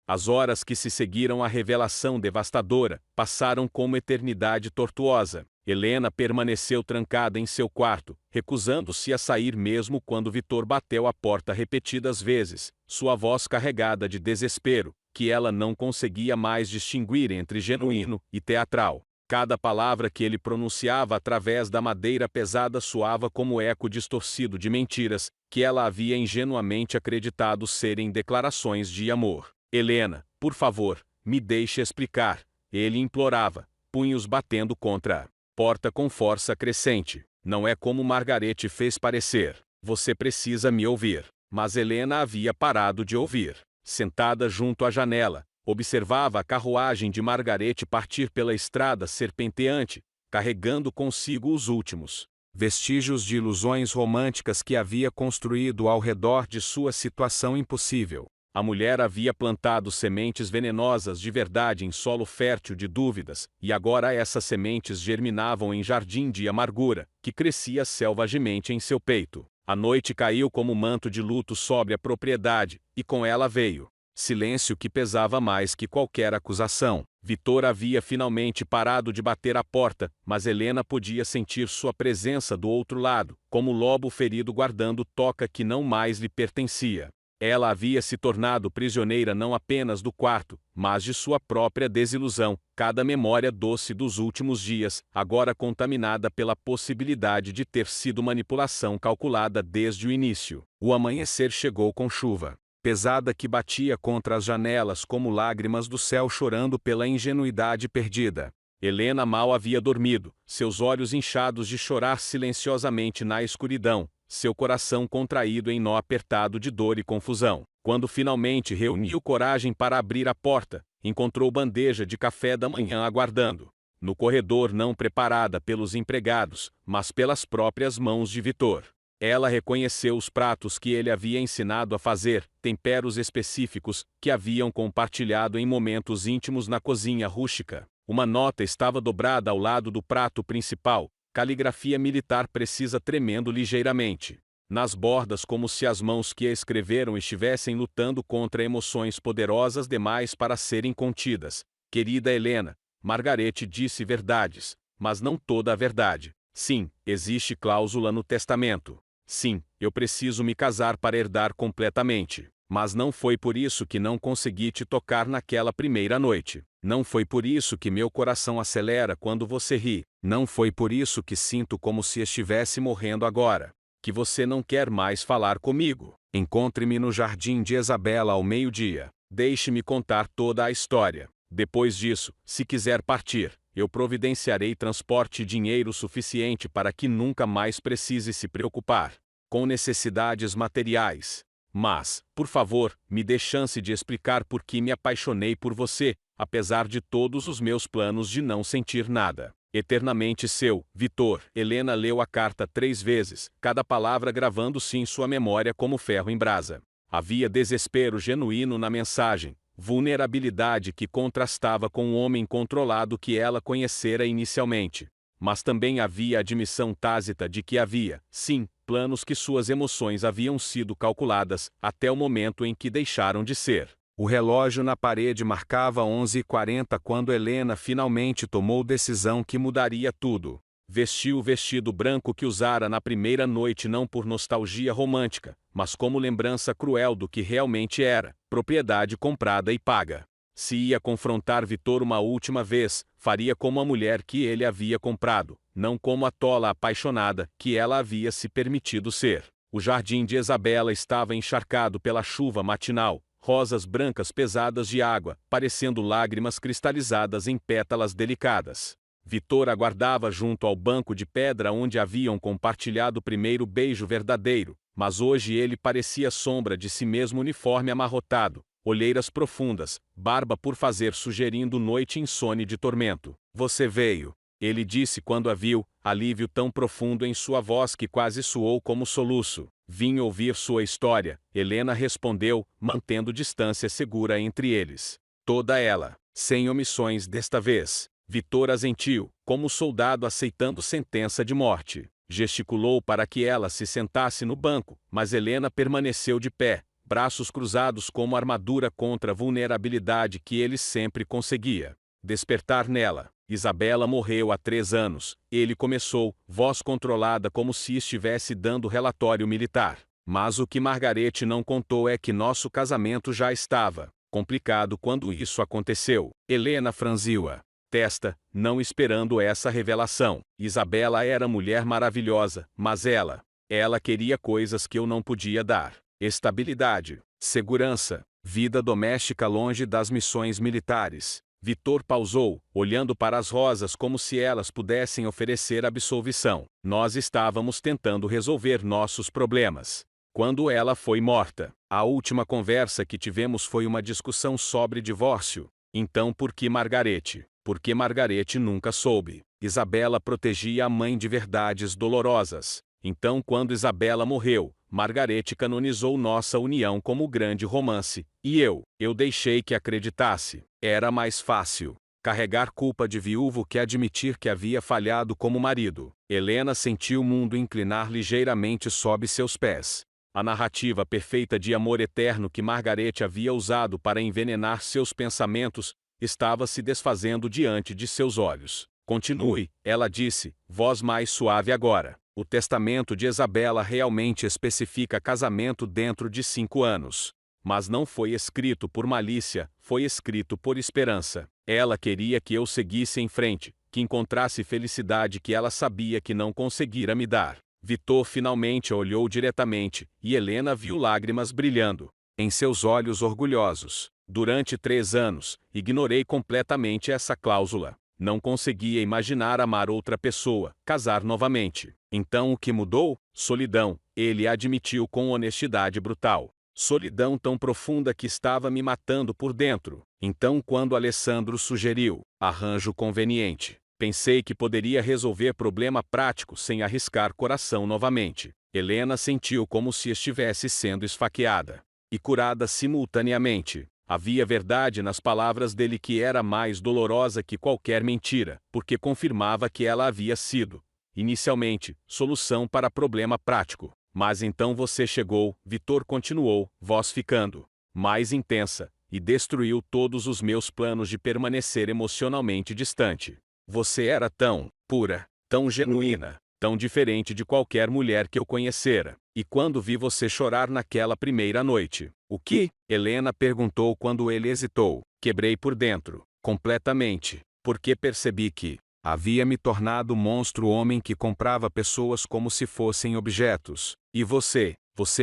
[SPEAKER 1] As horas que se seguiram à revelação devastadora passaram como eternidade tortuosa. Helena permaneceu trancada em seu quarto, recusando-se a sair mesmo quando Vitor bateu a porta repetidas vezes, sua voz carregada de desespero, que ela não conseguia mais distinguir entre genuíno e teatral. Cada palavra que ele pronunciava através da madeira pesada soava como eco distorcido de mentiras, que ela havia ingenuamente acreditado serem declarações de amor. Helena, por favor, me deixe explicar, ele implorava, punhos batendo contra a porta com força crescente. Não é como Margarete fez parecer. Você precisa me ouvir. Mas Helena havia parado de ouvir. Sentada junto à janela, observava a carruagem de Margarete partir pela estrada serpenteante, carregando consigo os últimos vestígios de ilusões românticas que havia construído ao redor de sua situação impossível. A mulher havia plantado sementes venenosas de verdade em solo fértil de dúvidas, e agora essas sementes germinavam em jardim de amargura, que crescia selvagemente em seu peito. A noite caiu como manto de luto sobre a propriedade, e com ela veio silêncio que pesava mais que qualquer acusação. Vitor havia finalmente parado de bater à porta, mas Helena podia sentir sua presença do outro lado, como lobo ferido guardando toca que não mais lhe pertencia. Ela havia se tornado prisioneira não apenas do quarto, mas de sua própria desilusão, cada memória doce dos últimos dias, agora contaminada pela possibilidade de ter sido manipulação calculada desde o início. O amanhecer chegou com chuva pesada que batia contra as janelas como lágrimas do céu chorando pela ingenuidade perdida. Helena mal havia dormido, seus olhos inchados de chorar silenciosamente na escuridão, seu coração contraído em nó apertado de dor e confusão. Quando finalmente reuniu coragem para abrir a porta, encontrou bandeja de café da manhã aguardando no corredor, não preparada pelos empregados, mas pelas próprias mãos de Vitor. Ela reconheceu os pratos que ele havia ensinado a fazer, temperos específicos que haviam compartilhado em momentos íntimos na cozinha rústica. Uma nota estava dobrada ao lado do prato principal, caligrafia militar precisa tremendo ligeiramente nas bordas, como se as mãos que a escreveram estivessem lutando contra emoções poderosas demais para serem contidas. Querida Helena, Margarete disse verdades, mas não toda a verdade. Sim, existe cláusula no testamento. Sim, eu preciso me casar para herdar completamente. Mas não foi por isso que não consegui te tocar naquela primeira noite. Não foi por isso que meu coração acelera quando você ri. Não foi por isso que sinto como se estivesse morrendo agora. Que você não quer mais falar comigo. Encontre-me no jardim de Isabela ao meio-dia. Deixe-me contar toda a história. Depois disso, se quiser partir, eu providenciarei transporte e dinheiro suficiente para que nunca mais precise se preocupar com necessidades materiais. Mas, por favor, me dê chance de explicar por que me apaixonei por você, apesar de todos os meus planos de não sentir nada. Eternamente seu, Vitor. Helena leu a carta 3 vezes, cada palavra gravando-se em sua memória como ferro em brasa. Havia desespero genuíno na mensagem, vulnerabilidade que contrastava com o homem controlado que ela conhecera inicialmente. Mas também havia admissão tácita de que havia, sim, planos que suas emoções haviam sido calculadas, até o momento em que deixaram de ser. O relógio na parede marcava 11h40 quando Helena finalmente tomou decisão que mudaria tudo. Vestiu o vestido branco que usara na primeira noite não por nostalgia romântica, mas como lembrança cruel do que realmente era, propriedade comprada e paga. Se ia confrontar Vitor uma última vez, faria como a mulher que ele havia comprado, não como a tola apaixonada que ela havia se permitido ser. O jardim de Isabela estava encharcado pela chuva matinal, rosas brancas pesadas de água, parecendo lágrimas cristalizadas em pétalas delicadas. Vitor aguardava junto ao banco de pedra onde haviam compartilhado o primeiro beijo verdadeiro, mas hoje ele parecia sombra de si mesmo, uniforme amarrotado, olheiras profundas, barba por fazer, sugerindo noite insone de tormento. Você veio, ele disse quando a viu, alívio tão profundo em sua voz que quase soou como soluço. Vim ouvir sua história, Helena respondeu, mantendo distância segura entre eles. Toda ela, sem omissões desta vez. Vitor assentiu, como soldado aceitando sentença de morte. Gesticulou para que ela se sentasse no banco, mas Helena permaneceu de pé, braços cruzados como armadura contra a vulnerabilidade que ele sempre conseguia despertar nela. Isabela morreu há 3 anos, ele começou, voz controlada como se estivesse dando relatório militar. Mas o que Margarete não contou é que nosso casamento já estava complicado quando isso aconteceu. Helena franziu a testa, não esperando essa revelação. Isabela era mulher maravilhosa, mas ela queria coisas que eu não podia dar. Estabilidade, segurança, vida doméstica longe das missões militares. Vitor pausou, olhando para as rosas como se elas pudessem oferecer absolvição. Nós estávamos tentando resolver nossos problemas. Quando ela foi morta, a última conversa que tivemos foi uma discussão sobre divórcio. Então por que Margarete? Porque Margarete nunca soube. Isabela protegia a mãe de verdades dolorosas. Então quando Isabela morreu, Margarete canonizou nossa união como grande romance, e eu deixei que acreditasse. Era mais fácil carregar culpa de viúvo que admitir que havia falhado como marido. Helena sentiu o mundo inclinar ligeiramente sob seus pés. A narrativa perfeita de amor eterno que Margarete havia usado para envenenar seus pensamentos estava se desfazendo diante de seus olhos. Continue, ela disse, voz mais suave agora. O testamento de Isabela realmente especifica casamento dentro de 5 anos. Mas não foi escrito por malícia, foi escrito por esperança. Ela queria que eu seguisse em frente, que encontrasse felicidade que ela sabia que não conseguira me dar. Vitor finalmente a olhou diretamente, e Helena viu lágrimas brilhando em seus olhos orgulhosos. Durante 3 anos, ignorei completamente essa cláusula. Não conseguia imaginar amar outra pessoa, casar novamente. Então o que mudou? Solidão, ele admitiu com honestidade brutal. Solidão tão profunda que estava me matando por dentro. Então quando Alessandro sugeriu arranjo conveniente, pensei que poderia resolver problema prático sem arriscar coração novamente. Helena sentiu como se estivesse sendo esfaqueada e curada simultaneamente. Havia verdade nas palavras dele que era mais dolorosa que qualquer mentira, porque confirmava que ela havia sido, inicialmente, solução para problema prático. Mas então você chegou, Vitor continuou, voz ficando mais intensa, e destruiu todos os meus planos de permanecer emocionalmente distante. Você era tão pura, tão genuína, tão diferente de qualquer mulher que eu conhecera. E quando vi você chorar naquela primeira noite, o que? Helena perguntou quando ele hesitou. Quebrei por dentro, completamente, porque percebi que havia me tornado monstro, homem que comprava pessoas como se fossem objetos. E você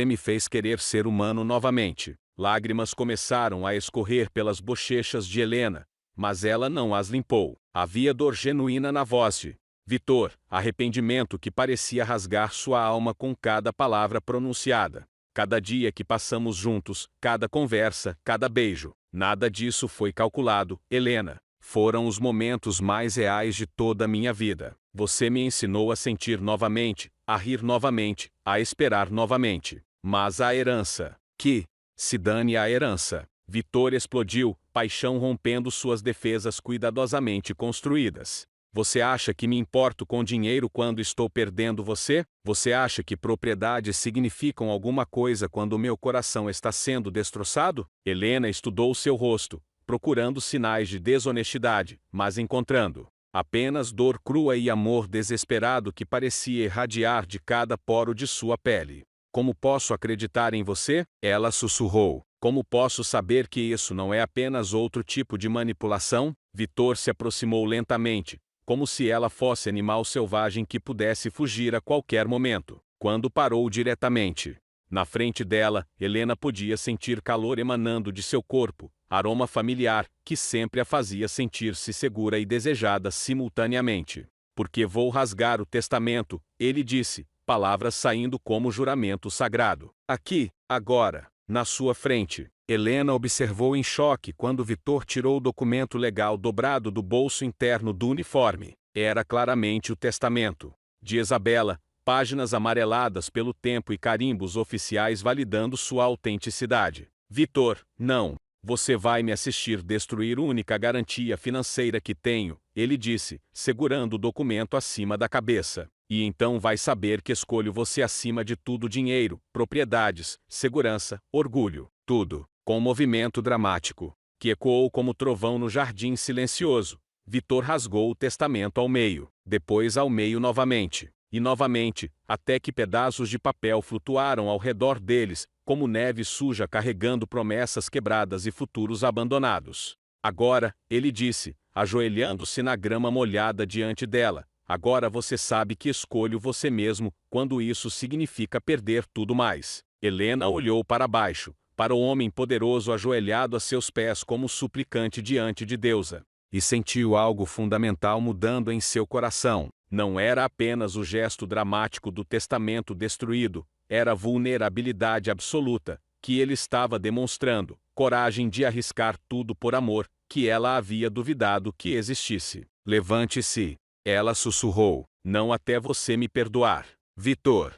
[SPEAKER 1] me fez querer ser humano novamente. Lágrimas começaram a escorrer pelas bochechas de Helena, mas ela não as limpou. Havia dor genuína na voz de Vitor, arrependimento que parecia rasgar sua alma com cada palavra pronunciada. Cada dia que passamos juntos, cada conversa, cada beijo, nada disso foi calculado, Helena. Foram os momentos mais reais de toda a minha vida. Você me ensinou a sentir novamente, a rir novamente, a esperar novamente. Mas a herança. Que se dane a herança. Vitor explodiu, paixão rompendo suas defesas cuidadosamente construídas. Você acha que me importo com dinheiro quando estou perdendo você? Você acha que propriedades significam alguma coisa quando meu coração está sendo destroçado? Helena estudou seu rosto, procurando sinais de desonestidade, mas encontrando apenas dor crua e amor desesperado que parecia irradiar de cada poro de sua pele. Como posso acreditar em você? Ela sussurrou. Como posso saber que isso não é apenas outro tipo de manipulação? Vitor se aproximou lentamente, como se ela fosse animal selvagem que pudesse fugir a qualquer momento. Quando parou diretamente na frente dela, Helena podia sentir calor emanando de seu corpo, aroma familiar, que sempre a fazia sentir-se segura e desejada simultaneamente. Porque vou rasgar o testamento, ele disse, palavras saindo como juramento sagrado. Aqui, agora, na sua frente. Helena observou em choque quando Vitor tirou o documento legal dobrado do bolso interno do uniforme. Era claramente o testamento de Isabela, páginas amareladas pelo tempo e carimbos oficiais validando sua autenticidade. Vitor, não. Você vai me assistir destruir a única garantia financeira que tenho, ele disse, segurando o documento acima da cabeça. E então vai saber que escolho você acima de tudo: dinheiro, propriedades, segurança, orgulho, tudo. Com um movimento dramático, que ecoou como trovão no jardim silencioso, Vitor rasgou o testamento ao meio, depois ao meio novamente, e novamente, até que pedaços de papel flutuaram ao redor deles, como neve suja carregando promessas quebradas e futuros abandonados. Agora, ele disse, ajoelhando-se na grama molhada diante dela, agora você sabe que escolho você mesmo, quando isso significa perder tudo mais. Helena olhou para baixo, para o homem poderoso ajoelhado a seus pés como suplicante diante de deusa, e sentiu algo fundamental mudando em seu coração. Não era apenas o gesto dramático do testamento destruído, era a vulnerabilidade absoluta, que ele estava demonstrando, coragem de arriscar tudo por amor, que ela havia duvidado que existisse. Levante-se, ela sussurrou, não até você me perdoar, Vitor.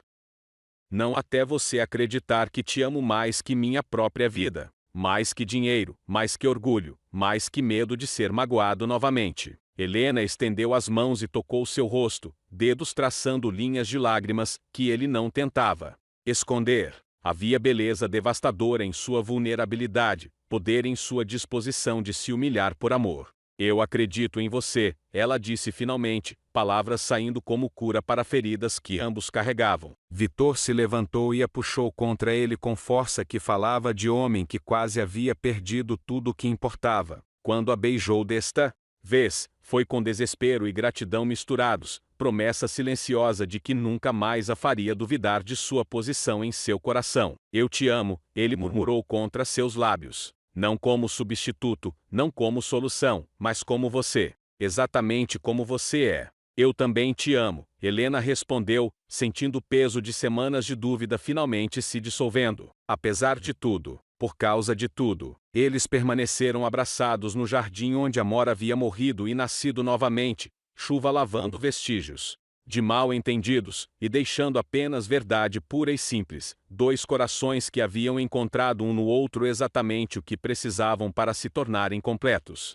[SPEAKER 1] Não até você acreditar que te amo mais que minha própria vida, mais que dinheiro, mais que orgulho, mais que medo de ser magoado novamente. Helena estendeu as mãos e tocou seu rosto, dedos traçando linhas de lágrimas que ele não tentava esconder. Havia beleza devastadora em sua vulnerabilidade, poder em sua disposição de se humilhar por amor. Eu acredito em você, ela disse finalmente, palavras saindo como cura para feridas que ambos carregavam. Vitor se levantou e a puxou contra ele com força que falava de homem que quase havia perdido tudo o que importava. Quando a beijou desta vez, foi com desespero e gratidão misturados, promessa silenciosa de que nunca mais a faria duvidar de sua posição em seu coração. Eu te amo, ele murmurou contra seus lábios. Não como substituto, não como solução, mas como você. Exatamente como você é. Eu também te amo, Helena respondeu, sentindo o peso de semanas de dúvida finalmente se dissolvendo. Apesar de tudo, por causa de tudo, eles permaneceram abraçados no jardim onde Amor havia morrido e nascido novamente, chuva lavando vestígios de mal entendidos, e deixando apenas verdade pura e simples, dois corações que haviam encontrado um no outro exatamente o que precisavam para se tornarem completos.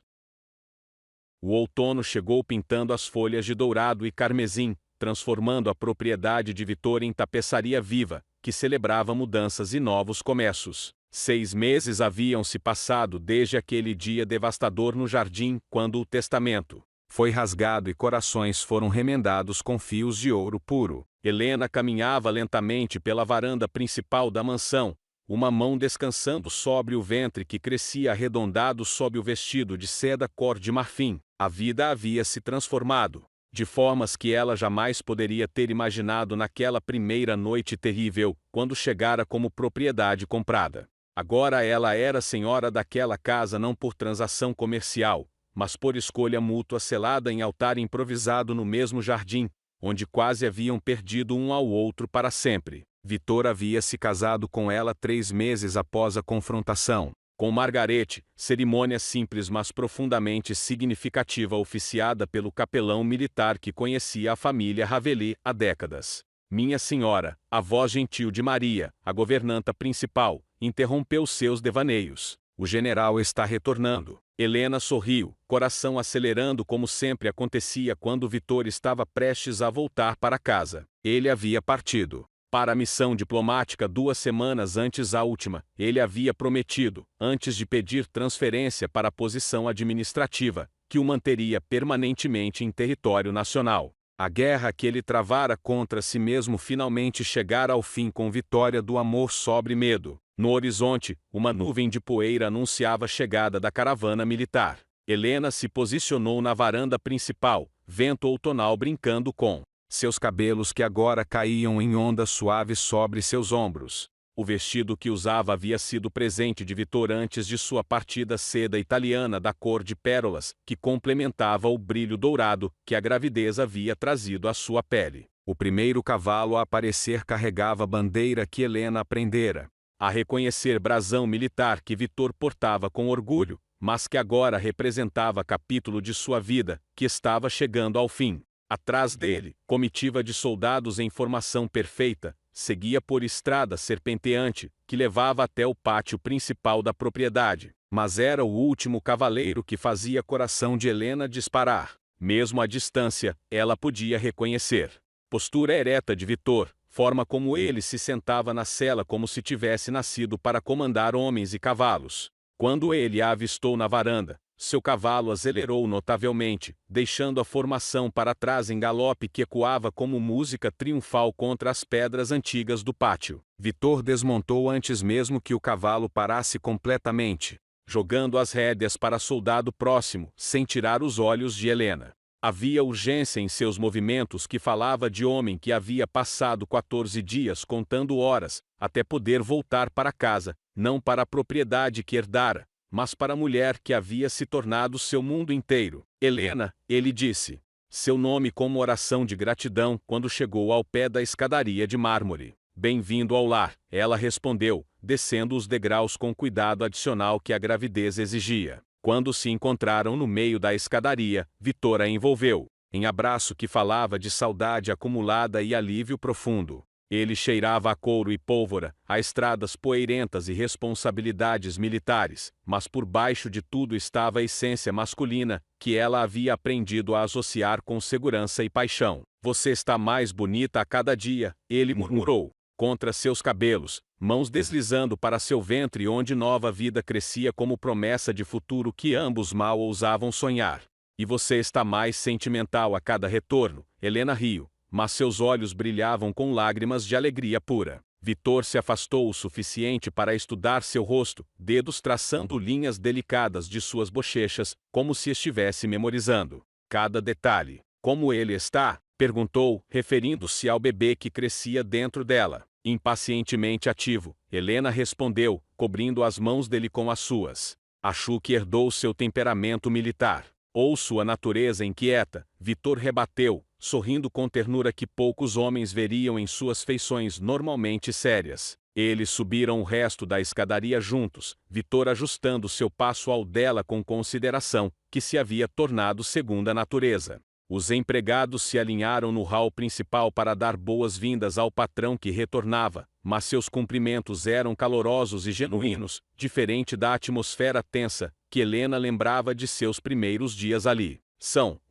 [SPEAKER 1] O outono chegou pintando as folhas de dourado e carmesim, transformando a propriedade de Vitor em tapeçaria viva, que celebrava mudanças e novos começos. 6 meses haviam se passado desde aquele dia devastador no jardim, quando o testamento foi rasgado e corações foram remendados com fios de ouro puro. Helena caminhava lentamente pela varanda principal da mansão, uma mão descansando sobre o ventre que crescia arredondado sob o vestido de seda cor de marfim. A vida havia se transformado, de formas que ela jamais poderia ter imaginado naquela primeira noite terrível, quando chegara como propriedade comprada. Agora ela era senhora daquela casa não por transação comercial, mas por escolha mútua selada em altar improvisado no mesmo jardim, onde quase haviam perdido um ao outro para sempre. Vitor havia se casado com ela 3 meses após a confrontação. Com Margarete, cerimônia simples mas profundamente significativa oficiada pelo capelão militar que conhecia a família Ravelli há décadas. Minha senhora, a voz gentil de Maria, a governanta principal, interrompeu seus devaneios. O general está retornando. Helena sorriu, coração acelerando como sempre acontecia quando Vitor estava prestes a voltar para casa. Ele havia partido para a missão diplomática 2 semanas antes da última. Ele havia prometido, antes de pedir transferência para a posição administrativa, que o manteria permanentemente em território nacional. A guerra que ele travara contra si mesmo finalmente chegara ao fim com vitória do amor sobre medo. No horizonte, uma nuvem de poeira anunciava a chegada da caravana militar. Helena se posicionou na varanda principal, vento outonal brincando com seus cabelos que agora caíam em ondas suaves sobre seus ombros. O vestido que usava havia sido presente de Vitor antes de sua partida, seda italiana da cor de pérolas, que complementava o brilho dourado que a gravidez havia trazido à sua pele. O primeiro cavalo a aparecer carregava a bandeira que Helena aprendera a reconhecer, brasão militar que Vitor portava com orgulho, mas que agora representava capítulo de sua vida, que estava chegando ao fim. Atrás dele, comitiva de soldados em formação perfeita, seguia por estrada serpenteante, que levava até o pátio principal da propriedade. Mas era o último cavaleiro que fazia coração de Helena disparar. Mesmo à distância, ela podia reconhecer postura ereta de Vitor, forma como ele se sentava na sela como se tivesse nascido para comandar homens e cavalos. Quando ele a avistou na varanda, seu cavalo acelerou notavelmente, deixando a formação para trás em galope que ecoava como música triunfal contra as pedras antigas do pátio. Vitor desmontou antes mesmo que o cavalo parasse completamente, jogando as rédeas para soldado próximo, sem tirar os olhos de Helena. Havia urgência em seus movimentos que falava de homem que havia passado 14 dias contando horas, até poder voltar para casa, não para a propriedade que herdara, mas para a mulher que havia se tornado seu mundo inteiro. Helena, ele disse seu nome como oração de gratidão quando chegou ao pé da escadaria de mármore. Bem-vindo ao lar, ela respondeu, descendo os degraus com cuidado adicional que a gravidez exigia. Quando se encontraram no meio da escadaria, Vitor a envolveu em abraço que falava de saudade acumulada e alívio profundo. Ele cheirava a couro e pólvora, a estradas poeirentas e responsabilidades militares, mas por baixo de tudo estava a essência masculina, que ela havia aprendido a associar com segurança e paixão. Você está mais bonita a cada dia, ele murmurou, contra seus cabelos, mãos deslizando para seu ventre onde nova vida crescia como promessa de futuro que ambos mal ousavam sonhar. E você está mais sentimental a cada retorno, Helena riu, mas seus olhos brilhavam com lágrimas de alegria pura. Vitor se afastou o suficiente para estudar seu rosto, dedos traçando linhas delicadas de suas bochechas, como se estivesse memorizando cada detalhe. Como ele está? Perguntou, referindo-se ao bebê que crescia dentro dela. Impacientemente ativo, Helena respondeu, cobrindo as mãos dele com as suas. Acho que herdou seu temperamento militar. Ou sua natureza inquieta, Vitor rebateu, sorrindo com ternura que poucos homens veriam em suas feições normalmente sérias. Eles subiram o resto da escadaria juntos, Vitor ajustando seu passo ao dela com consideração, que se havia tornado segunda natureza. Os empregados se alinharam no hall principal para dar boas-vindas ao patrão que retornava, mas seus cumprimentos eram calorosos e genuínos, diferente da atmosfera tensa que Helena lembrava de seus primeiros dias ali.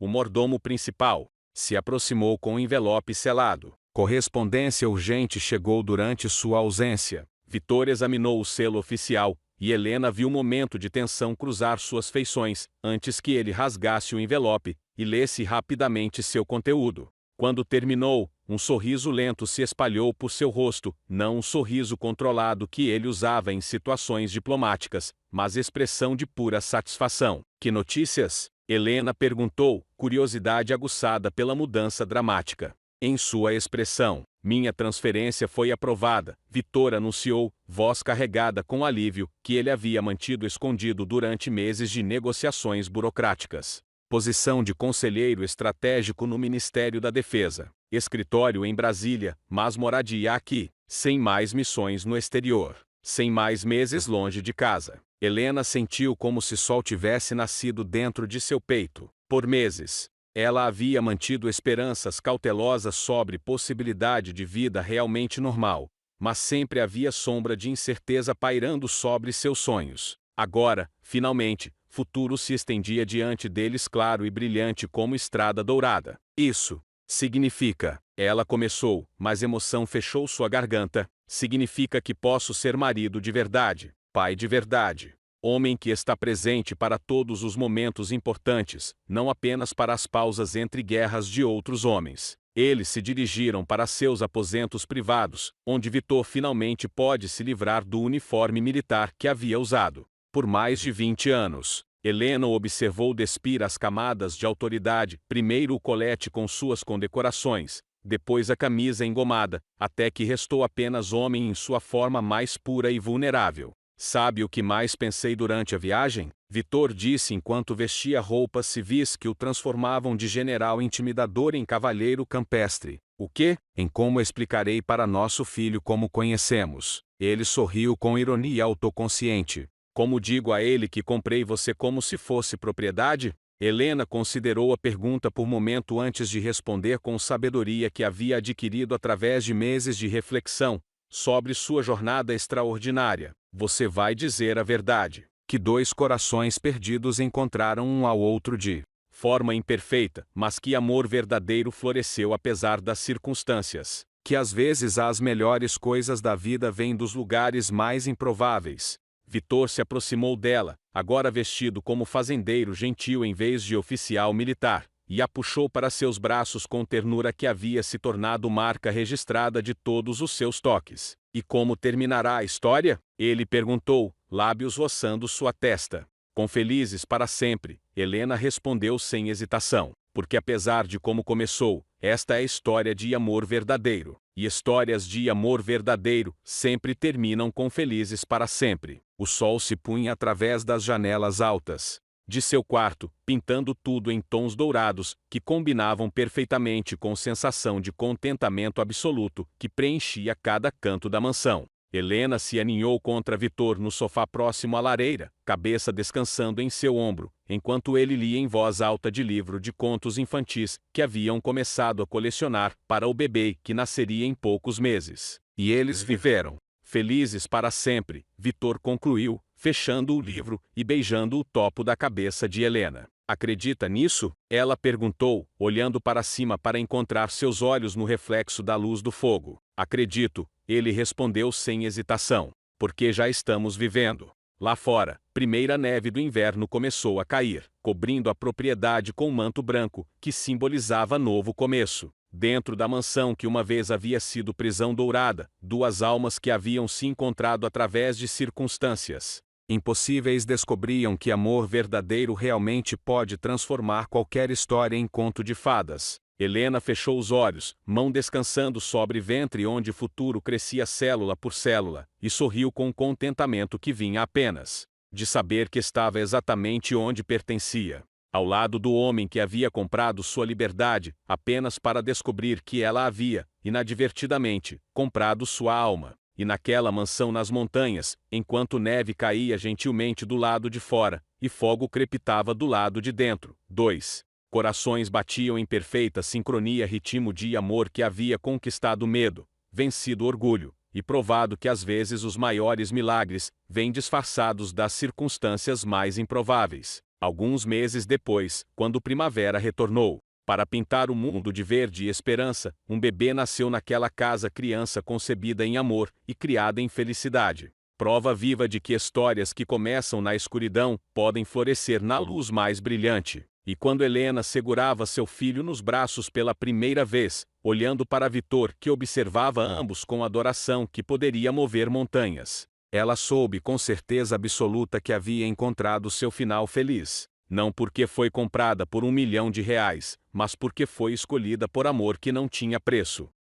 [SPEAKER 1] O mordomo principal se aproximou com um envelope selado. Correspondência urgente chegou durante sua ausência. Vitor examinou o selo oficial, e Helena viu um momento de tensão cruzar suas feições, antes que ele rasgasse o envelope e lesse rapidamente seu conteúdo. Quando terminou, um sorriso lento se espalhou por seu rosto, não um sorriso controlado que ele usava em situações diplomáticas, mas expressão de pura satisfação. Que notícias? Helena perguntou, curiosidade aguçada pela mudança dramática em sua expressão. Minha transferência foi aprovada, Vitor anunciou, voz carregada com alívio, que ele havia mantido escondido durante meses de negociações burocráticas. Posição de conselheiro estratégico no Ministério da Defesa. Escritório em Brasília, mas moradia aqui. sem mais missões no exterior, sem mais meses longe de casa. Helena sentiu como se sol tivesse nascido dentro de seu peito. Por meses, ela havia mantido esperanças cautelosas sobre possibilidade de vida realmente normal, mas sempre havia sombra de incerteza pairando sobre seus sonhos. Agora, finalmente, futuro se estendia diante deles claro e brilhante como estrada dourada. Isso significa, ela começou, mas emoção fechou sua garganta, significa que posso ser marido de verdade, pai de verdade, homem que está presente para todos os momentos importantes, não apenas para as pausas entre guerras de outros homens. Eles se dirigiram para seus aposentos privados, onde Vitor finalmente pode se livrar do uniforme militar que havia usado por mais de 20 anos. Helena observou despir as camadas de autoridade, primeiro o colete com suas condecorações, depois a camisa engomada, até que restou apenas homem em sua forma mais pura e vulnerável. Sabe o que mais pensei durante a viagem? Vitor disse enquanto vestia roupas civis que o transformavam de general intimidador em cavalheiro campestre. O quê? Em como explicarei para nosso filho como conhecemos. Ele sorriu com ironia autoconsciente. Como digo a ele que comprei você como se fosse propriedade? Helena considerou a pergunta por momento antes de responder com sabedoria que havia adquirido através de meses de reflexão sobre sua jornada extraordinária. Você vai dizer a verdade, que dois corações perdidos encontraram um ao outro de forma imperfeita, mas que amor verdadeiro floresceu apesar das circunstâncias. Que às vezes as melhores coisas da vida vêm dos lugares mais improváveis. Vitor se aproximou dela, agora vestido como fazendeiro gentil em vez de oficial militar, e a puxou para seus braços com ternura que havia se tornado marca registrada de todos os seus toques. E como terminará a história? Ele perguntou, lábios roçando sua testa. Com felizes para sempre, Helena respondeu sem hesitação, porque apesar de como começou, esta é a história de amor verdadeiro, e histórias de amor verdadeiro sempre terminam com felizes para sempre. O sol se punha através das janelas altas de seu quarto, pintando tudo em tons dourados, que combinavam perfeitamente com sensação de contentamento absoluto que preenchia cada canto da mansão. Helena se aninhou contra Vitor no sofá próximo à lareira, cabeça descansando em seu ombro, enquanto ele lia em voz alta de livro de contos infantis que haviam começado a colecionar para o bebê que nasceria em poucos meses. E eles viveram felizes para sempre, Vitor concluiu, fechando o livro e beijando o topo da cabeça de Helena. Acredita nisso? Ela perguntou, olhando para cima para encontrar seus olhos no reflexo da luz do fogo. Acredito, ele respondeu sem hesitação, porque já estamos vivendo. Lá fora, primeira neve do inverno começou a cair, cobrindo a propriedade com um manto branco, que simbolizava novo começo. Dentro da mansão que uma vez havia sido prisão dourada, duas almas que haviam se encontrado através de circunstâncias impossíveis descobriam que amor verdadeiro realmente pode transformar qualquer história em conto de fadas. Helena fechou os olhos, mão descansando sobre ventre onde o futuro crescia célula por célula, e sorriu com um contentamento que vinha apenas de saber que estava exatamente onde pertencia. Ao lado do homem que havia comprado sua liberdade, apenas para descobrir que ela havia, inadvertidamente, comprado sua alma. E naquela mansão nas montanhas, enquanto neve caía gentilmente do lado de fora, e fogo crepitava do lado de dentro. 2. Corações batiam em perfeita sincronia, ritmo de amor que havia conquistado o medo, vencido o orgulho, e provado que às vezes os maiores milagres vêm disfarçados das circunstâncias mais improváveis. Alguns meses depois, quando primavera retornou para pintar o mundo de verde e esperança, um bebê nasceu naquela casa, criança concebida em amor e criada em felicidade. Prova viva de que histórias que começam na escuridão podem florescer na luz mais brilhante. E quando Helena segurava seu filho nos braços pela primeira vez, olhando para Vitor, que observava ambos com adoração que poderia mover montanhas, ela soube com certeza absoluta que havia encontrado seu final feliz. Não porque foi comprada por R$1 milhão, mas porque foi escolhida por amor que não tinha preço.